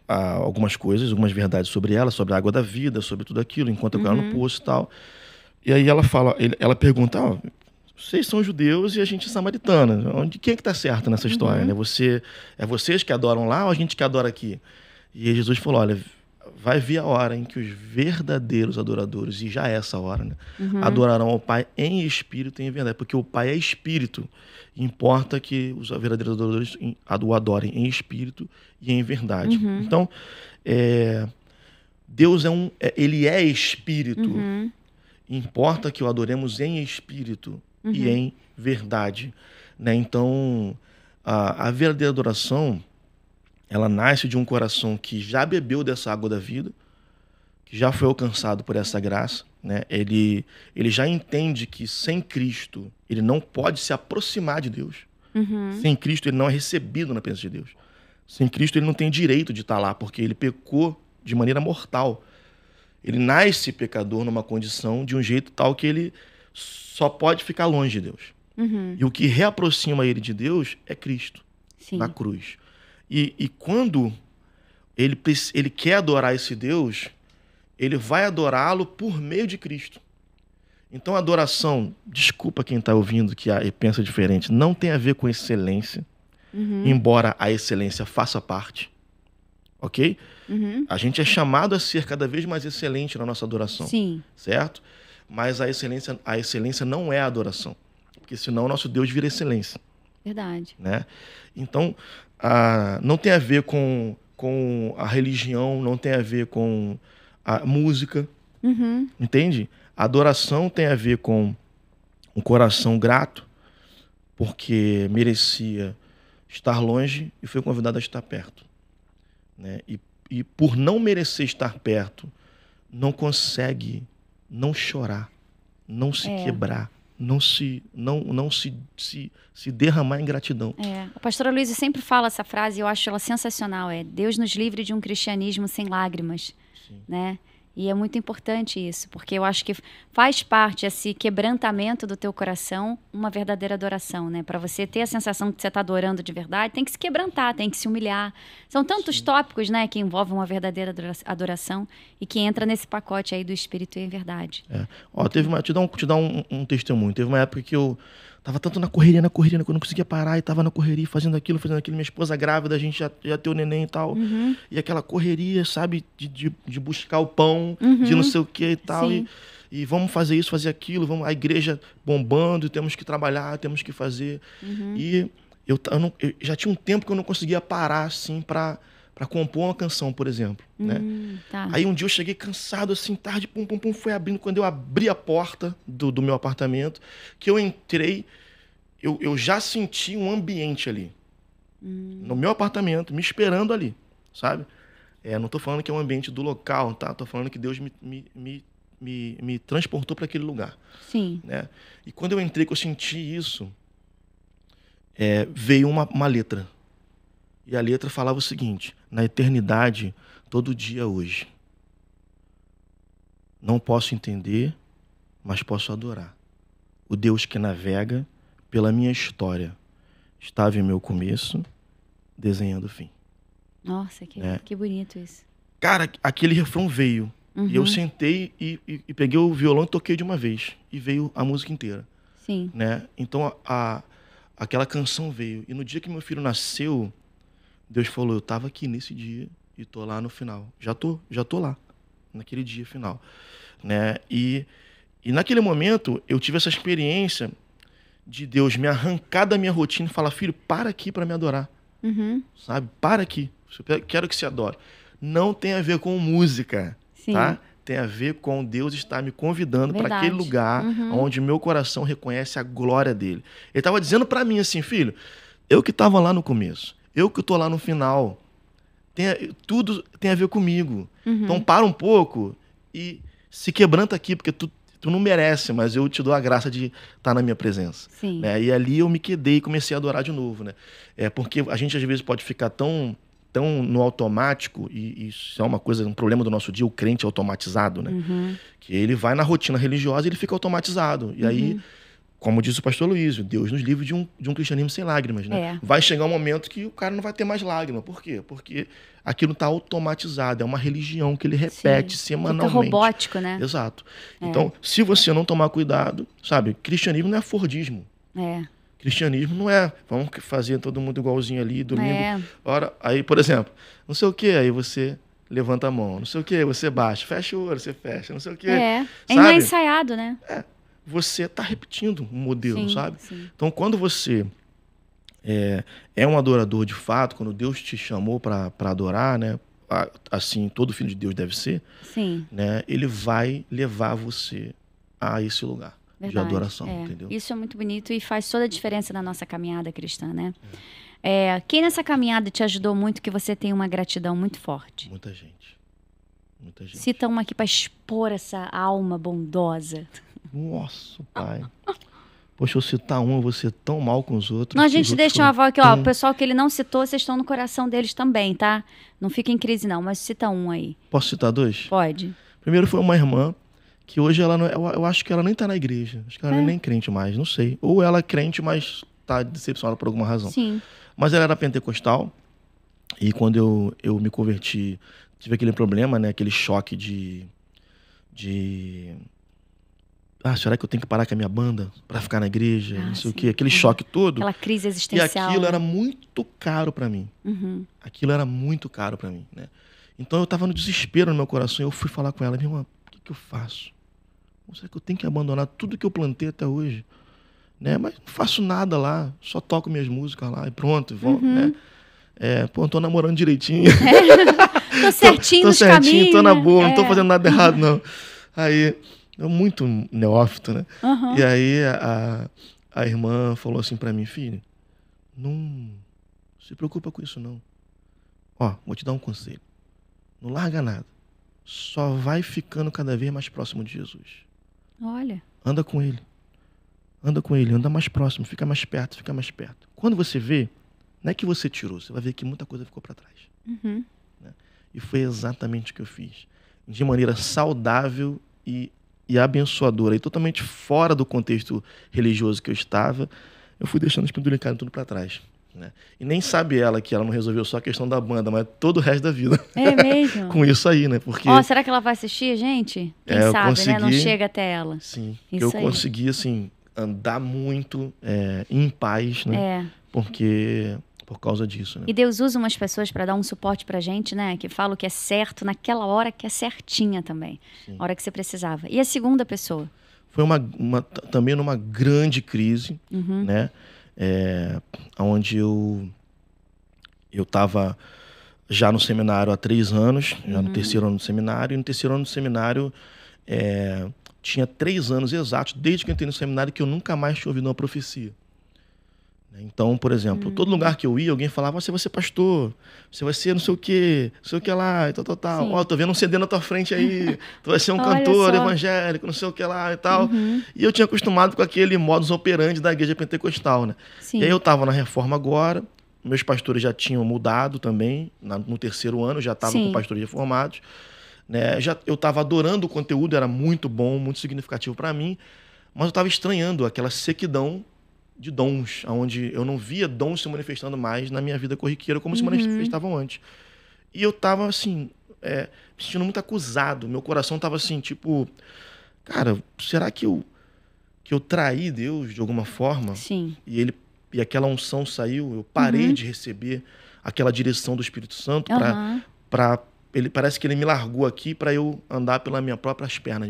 algumas coisas, algumas verdades sobre ela, sobre a água da vida, sobre tudo aquilo, enquanto eu ela no poço e tal. E aí ela pergunta, vocês são judeus e a gente é samaritana. Quem é que tá certo nessa história? Né? Vocês que adoram lá ou a gente que adora aqui? E aí Jesus falou, olha, vai vir a hora em que os verdadeiros adoradores, e já é essa hora, né? Adorarão ao Pai em espírito e em verdade, porque o Pai é espírito. Importa que os verdadeiros adoradores o adorem em espírito e em verdade. Então, Deus ele é espírito. Importa que o adoremos em espírito e em verdade, né? Então, a verdadeira adoração, ela nasce de um coração que já bebeu dessa água da vida, que já foi alcançado por essa graça, né? Ele já entende que sem Cristo ele não pode se aproximar de Deus. Sem Cristo ele não é recebido na presença de Deus. Sem Cristo ele não tem direito de estar lá, porque ele pecou de maneira mortal. Ele nasce pecador numa condição de um jeito tal que ele só pode ficar longe de Deus. E o que reaproxima ele de Deus é Cristo, na cruz. E quando ele quer adorar esse Deus, ele vai adorá-lo por meio de Cristo. Então a adoração, desculpa quem está ouvindo que pensa diferente, não tem a ver com excelência, embora a excelência faça parte, ok? A gente é chamado a ser cada vez mais excelente na nossa adoração, certo? Mas a excelência não é a adoração, porque senão o nosso Deus vira excelência. Verdade. Né? Então, não tem a ver com a religião, não tem a ver com a música, entende? A adoração tem a ver com um coração grato, porque merecia estar longe e foi convidado a estar perto. Né? E por não merecer estar perto, não consegue não chorar, não se quebrar, não se derramar em gratidão. O pastor Aloysio sempre fala essa frase e eu acho ela sensacional. Deus nos livre de um cristianismo sem lágrimas. Né? E é muito importante isso, porque eu acho que faz parte esse quebrantamento do teu coração, uma verdadeira adoração, né? Para você ter a sensação de que você está adorando de verdade, tem que se quebrantar, tem que se humilhar. São tantos tópicos, né, que envolvem uma verdadeira adoração e que entra nesse pacote aí do Espírito e em verdade. Te dar um testemunho. Teve uma época que eu tava tanto na correria, que eu não conseguia parar, e tava na correria, fazendo aquilo. Minha esposa grávida, a gente já tem o neném e tal. E aquela correria, sabe, de buscar o pão, de não sei o que e tal. E vamos fazer isso, fazer aquilo, a igreja bombando, temos que trabalhar, temos que fazer. E eu já tinha um tempo que eu não conseguia parar, assim, pra compor uma canção, por exemplo. Né? Aí um dia eu cheguei cansado, assim, tarde, foi abrindo. Quando eu abri a porta do meu apartamento, que eu entrei, eu já senti um ambiente ali. No meu apartamento, me esperando ali, sabe? Não tô falando que é um ambiente do local, tá? Tô falando que Deus me transportou para aquele lugar. Né? E quando eu entrei, que eu senti isso, veio uma letra. E a letra falava o seguinte: na eternidade, todo dia hoje. Não posso entender, mas posso adorar. O Deus que navega pela minha história. Estava em meu começo, desenhando o fim. Nossa, que bonito isso. Cara, aquele refrão veio. E eu sentei e peguei o violão e toquei de uma vez. E veio a música inteira. Né? Então, aquela canção veio. E no dia que meu filho nasceu, Deus falou: eu estava aqui nesse dia e tô lá no final. Já tô lá, naquele dia final. Né? E naquele momento, eu tive essa experiência de Deus me arrancar da minha rotina e falar: filho, para aqui para me adorar. Sabe? Para aqui. Eu quero que você adore. Não tem a ver com música, tá? Tem a ver com Deus estar me convidando para aquele lugar onde meu coração reconhece a glória dele. Ele estava dizendo para mim assim: filho, eu que estava lá no começo, eu que estou lá no final, tudo tem a ver comigo. Então para um pouco e se quebranta aqui, porque tu não merece, mas eu te dou a graça de estar na minha presença. Né? E ali eu me quedei e comecei a adorar de novo. Né? Porque a gente às vezes pode ficar tão no automático, e isso é um problema do nosso dia, o crente automatizado, né? Que ele vai na rotina religiosa e ele fica automatizado. E aí, como disse o pastor Aloysio, Deus nos livre de um cristianismo sem lágrimas, né? Vai chegar um momento que o cara não vai ter mais lágrima. Por quê? Porque aquilo está automatizado, é uma religião que ele repete semanalmente. Fica robótico, né? Exato. Então, se você não tomar cuidado, sabe, cristianismo não é Fordismo. Cristianismo não é, vamos fazer todo mundo igualzinho ali, domingo. Ora, aí, por exemplo, não sei o que, aí você levanta a mão, não sei o que, você baixa, fecha o olho, você fecha, não sei o que. Não é ensaiado, né? Você está repetindo um modelo, sabe? Então, quando você é um adorador de fato, quando Deus te chamou para adorar, né? Assim, todo filho de Deus deve ser, né? Ele vai levar você a esse lugar. de adoração, entendeu? Isso é muito bonito e faz toda a diferença na nossa caminhada cristã, né? Quem nessa caminhada te ajudou muito, que você tem uma gratidão muito forte? Muita gente. Muita gente. Cita uma aqui para expor essa alma bondosa. Nossa, pai. Poxa, eu citar um, eu vou ser tão mal com os outros. Não, a gente deixa uma avó aqui, ó. O pessoal que ele não citou, vocês estão no coração deles também, tá? Não fica em crise, não, mas cita um aí. Posso citar dois? Pode. Primeiro foi uma irmã, que hoje ela não, eu acho que ela nem tá na igreja. Acho que ela nem é crente mais, não sei. Ou ela é crente, mas tá decepcionada por alguma razão. Sim. Mas ela era pentecostal. E quando eu me converti, tive aquele problema, né? Aquele choque de... será que eu tenho que parar com a minha banda pra ficar na igreja? Não sei o quê. Aquele choque todo. Aquela crise existencial. E aquilo era muito caro pra mim. Uhum. Aquilo era muito caro pra mim, né? Então eu tava no desespero no meu coração. Eu fui falar com ela. Minha irmã, o que eu faço? Será que eu tenho que abandonar tudo que eu plantei até hoje? Né? Mas não faço nada lá. Só toco minhas músicas lá e pronto. Volto, né? Tô namorando direitinho. Tô certinho nos caminhos. Tô na boa. Não tô fazendo nada errado, não. Aí... Eu muito neófito, né? Uhum. E aí a irmã falou assim pra mim, filho, não se preocupa com isso não. Ó, vou te dar um conselho. Não larga nada. Só vai ficando cada vez mais próximo de Jesus. Olha. Anda com ele. Anda com ele, anda mais próximo, fica mais perto, fica mais perto. Quando você vê, não é que você tirou, você vai ver que muita coisa ficou pra trás. Uhum. Né? E foi exatamente o que eu fiz. De maneira saudável e abençoadora, e totalmente fora do contexto religioso que eu estava, eu fui deixando os penduricalhos tudo para trás. Né? E nem sabe ela que ela não resolveu só a questão da banda, mas todo o resto da vida. É mesmo? Com isso aí, né? Porque... será que ela vai assistir, gente? Quem sabe, né? Não chega até ela. Sim. Isso eu aí. consegui, assim, andar muito em paz, né? Porque... Por causa disso, né? E Deus usa umas pessoas para dar um suporte pra gente, né? Que falam que é certo naquela hora que é certinha também. Sim. A hora que você precisava. E a segunda pessoa? Foi também numa grande crise, né? Onde eu estava já no seminário há 3 anos, já no terceiro ano do seminário. E no terceiro ano do seminário tinha 3 anos exatos, desde que eu entrei no seminário, que eu nunca mais tinha ouvido uma profecia. Então, por exemplo, todo lugar que eu ia, alguém falava, você vai ser pastor, você vai ser não sei o que lá, e tal. Ó, tô vendo um CD na tua frente aí, tu vai ser um cantor evangélico, não sei o que lá e tal. E eu tinha acostumado com aquele modus operandi da igreja pentecostal, né? Sim. E aí eu tava na reforma agora, meus pastores já tinham mudado também, no terceiro ano, já estavam com pastores reformados. Né? Eu tava adorando o conteúdo, era muito bom, muito significativo para mim, mas eu tava estranhando aquela sequidão de dons, onde eu não via dons se manifestando mais na minha vida corriqueira como se manifestavam antes. E eu tava, assim, me sentindo muito acusado. Meu coração tava assim, tipo... Cara, será que eu traí Deus de alguma forma? Sim. E aquela unção saiu, eu parei de receber aquela direção do Espírito Santo parece que ele me largou aqui para eu andar pelas minhas próprias pernas.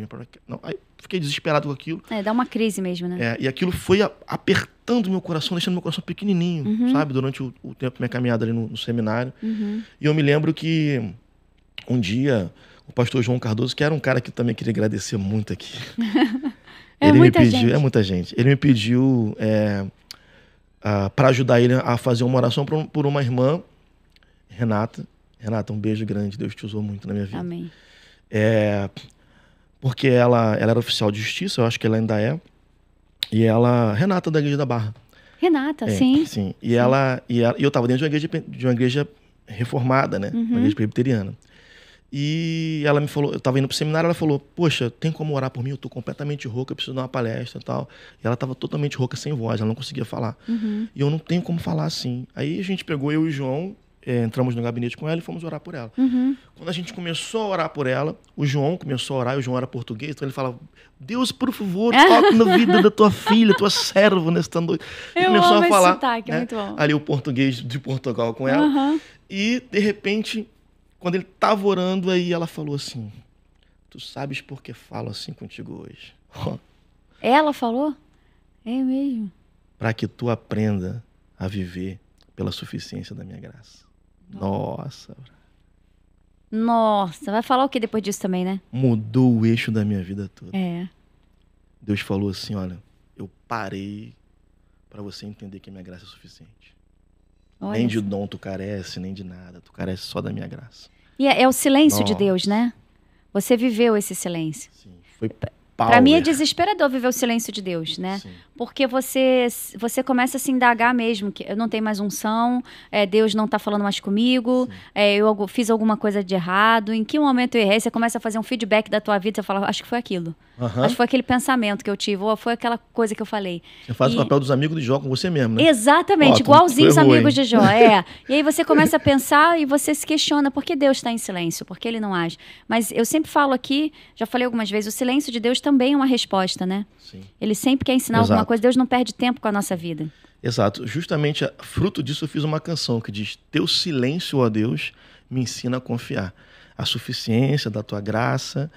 Aí fiquei desesperado com aquilo. Dá uma crise mesmo, né? E aquilo foi apertando meu coração, deixando meu coração pequenininho, sabe? Durante o tempo da minha caminhada ali no seminário. E eu me lembro que um dia o pastor João Cardoso, que era um cara que eu também queria agradecer muito aqui. Muita gente. Ele me pediu para ajudar ele a fazer uma oração por uma irmã, Renata, um beijo grande, Deus te usou muito na minha vida. Amém. Porque ela era oficial de justiça, eu acho que ela ainda é. E Renata da Igreja da Barra. Renata, sim. Sim. E eu estava dentro de uma igreja reformada, né? Uma igreja presbiteriana. E ela me falou, eu estava indo pro seminário, ela falou, poxa, tem como orar por mim? Eu tô completamente rouca, eu preciso dar uma palestra e tal. E ela estava totalmente rouca, sem voz, ela não conseguia falar. E eu não tenho como falar assim. Aí a gente pegou, eu e o João, entramos no gabinete com ela e fomos orar por ela. Quando a gente começou a orar por ela, o João começou a orar, e o João era português, então ele falava, Deus, por favor, toque na vida da tua filha, tua serva nesta noite. Eu começou amo a falar, esse sotaque, é muito bom. Ali o português de Portugal com ela. E, de repente, quando ele estava orando, aí ela falou assim, tu sabes por que falo assim contigo hoje? Ela falou? É mesmo. Para que tu aprenda a viver pela suficiência da minha graça. Nossa, vai falar o que depois disso também, né? Mudou o eixo da minha vida toda. Deus falou assim, olha, eu parei para você entender que a minha graça é suficiente. Olha Nem de só. dom tu carece, nem de nada. Tu carece só da minha graça. E é o silêncio de Nossa. Deus, né? Você viveu esse silêncio. Sim, foi Para mim é power. desesperador viver o silêncio de Deus, né? Sim. Porque você começa a se indagar mesmo, que eu não tenho mais unção, Deus não está falando mais comigo, eu fiz alguma coisa de errado, em que momento eu errei? Você começa a fazer um feedback da tua vida, você fala, acho que foi aquilo. Aham. Acho que foi aquele pensamento que eu tive, ou foi aquela coisa que eu falei. Você faz E- o papel dos amigos de Jó com você mesmo, né? Exatamente, Ó, tu igualzinho os errou, amigos hein? de Jó. E aí você começa a pensar e você se questiona por que Deus está em silêncio, por que ele não age. Mas eu sempre falo aqui, já falei algumas vezes, o silêncio de Deus também é uma resposta, né? Sim. Ele sempre quer ensinar alguma Exato. coisa, Deus não perde tempo com a nossa vida. Exato. Justamente fruto disso eu fiz uma canção que diz: teu silêncio, ó Deus, me ensina a confiar. A suficiência da tua graça.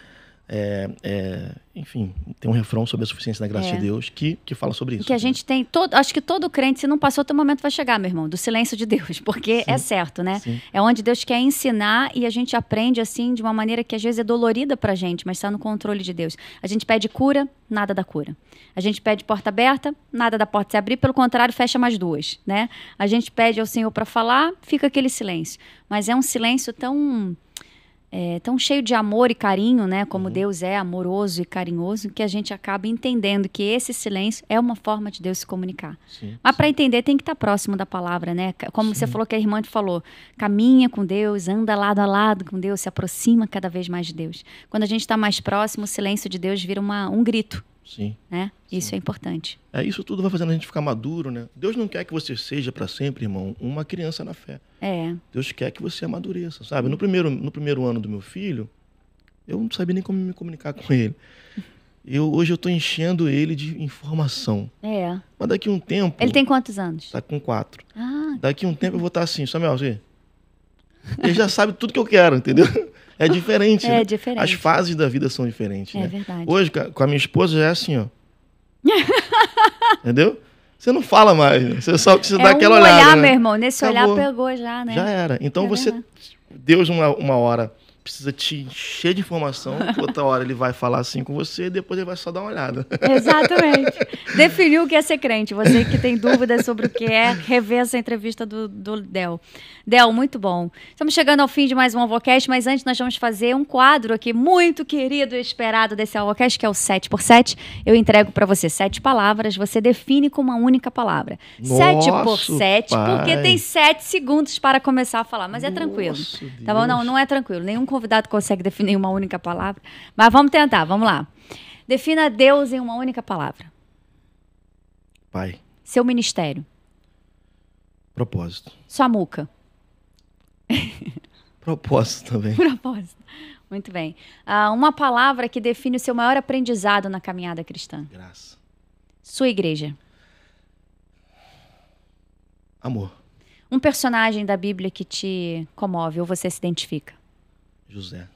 Enfim, tem um refrão sobre a suficiência da graça de Deus que fala sobre isso. Que a gente tem, acho que todo crente, se não passou, teu momento vai chegar, meu irmão, do silêncio de Deus, porque é certo, né? Sim. É onde Deus quer ensinar e a gente aprende assim de uma maneira que às vezes é dolorida pra gente, mas está no controle de Deus. A gente pede cura, nada da cura. A gente pede porta aberta, nada da porta se abrir, pelo contrário, fecha mais duas, né? A gente pede ao Senhor para falar, fica aquele silêncio. Mas é um silêncio tão cheio de amor e carinho, né? Como Deus é amoroso e carinhoso, que a gente acaba entendendo que esse silêncio é uma forma de Deus se comunicar. Sim, Mas para entender tem que estar próximo da palavra, né? Como você falou que a irmã te falou, caminha com Deus, anda lado a lado com Deus, se aproxima cada vez mais de Deus. Quando a gente está mais próximo, o silêncio de Deus vira um grito, Sim. né? Isso é importante. Isso tudo vai fazendo a gente ficar maduro, né? Deus não quer que você seja para sempre, irmão, uma criança na fé. Deus quer que você amadureça, sabe? No primeiro ano do meu filho, eu não sabia nem como me comunicar com ele. Hoje eu estou enchendo ele de informação. Mas daqui a um tempo... Ele tem quantos anos? Tá com 4. Ah, Daqui a um tempo eu vou estar assim, Samuel, você... Ele já sabe tudo que eu quero, entendeu? É diferente. É né? diferente. As fases da vida são diferentes, é né? verdade. Hoje, com a minha esposa, já é assim, ó. Entendeu? Você não fala mais, né? Você só precisa dar aquela olhada. Olhar, né? meu irmão. Nesse Acabou. olhar pegou já, né? Já era. Então É você... verdade. Deus, uma hora, precisa te encher de informação. Outra hora ele vai falar assim com você e depois ele vai só dar uma olhada. Exatamente. Definiu o que é ser crente. Você que tem dúvidas sobre o que é, rever essa entrevista do Del. Del, muito bom. Estamos chegando ao fim de mais um Alvocast, mas antes nós vamos fazer um quadro aqui muito querido e esperado desse Alvocast, que é o 7x7. Eu entrego para você 7 palavras, você define com uma única palavra. 7 por 7, porque tem 7 segundos para começar a falar, mas é tranquilo. Tá bom? Não é tranquilo. Nenhum convidado consegue definir uma única palavra. Mas vamos tentar, vamos lá. Defina Deus em uma única palavra. Pai. Seu ministério. Propósito. Sua muca. Propósito também. Propósito. Muito bem. Uma palavra que define o seu maior aprendizado na caminhada cristã. Graça. Sua igreja. Amor. Um personagem da Bíblia que te comove ou você se identifica. José.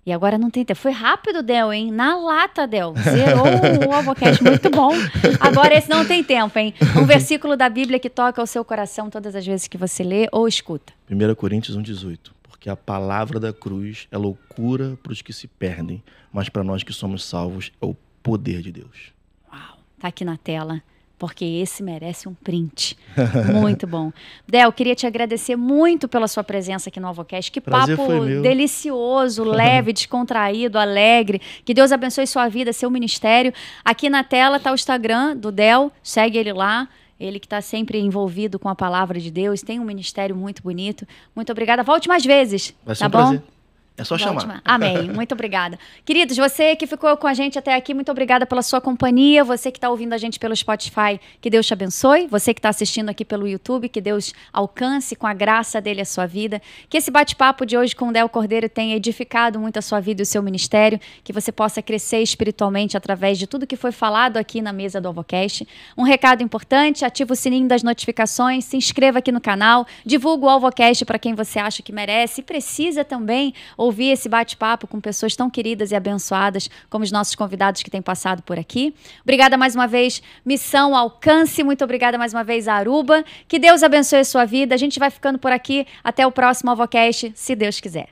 E agora não tem tempo. Foi rápido, Del, hein? Na lata, Del. Zerou o Alvocast. Muito bom. Agora esse não tem tempo, hein? Um versículo da Bíblia que toca o seu coração todas as vezes que você lê ou escuta. 1 Coríntios 1,18. Porque a palavra da cruz é loucura para os que se perdem, mas para nós que somos salvos é o poder de Deus. Uau. Tá aqui na tela. Porque esse merece um print. Muito bom. Del, queria te agradecer muito pela sua presença aqui no Alvocast. Que Prazer papo foi meu. delicioso, leve, descontraído, alegre. Que Deus abençoe sua vida, seu ministério. Aqui na tela está o Instagram do Del. Segue ele lá. Ele que está sempre envolvido com a palavra de Deus. Tem um ministério muito bonito. Muito obrigada. Volte mais vezes. Vai ser tá um bom? prazer. É só chamar. Amém. Muito obrigada. Queridos, você que ficou com a gente até aqui, muito obrigada pela sua companhia. Você que está ouvindo a gente pelo Spotify, que Deus te abençoe. Você que está assistindo aqui pelo YouTube, que Deus alcance com a graça dele a sua vida. Que esse bate-papo de hoje com o Del Cordeiro tenha edificado muito a sua vida e o seu ministério. Que você possa crescer espiritualmente através de tudo que foi falado aqui na mesa do Alvocast. Um recado importante, ativa o sininho das notificações, se inscreva aqui no canal, divulga o Alvocast para quem você acha que merece e precisa também ouvir esse bate-papo com pessoas tão queridas e abençoadas como os nossos convidados que têm passado por aqui. Obrigada mais uma vez, Missão Alcance. Muito obrigada mais uma vez, Aruba. Que Deus abençoe a sua vida. A gente vai ficando por aqui. Até o próximo Alvocast, se Deus quiser.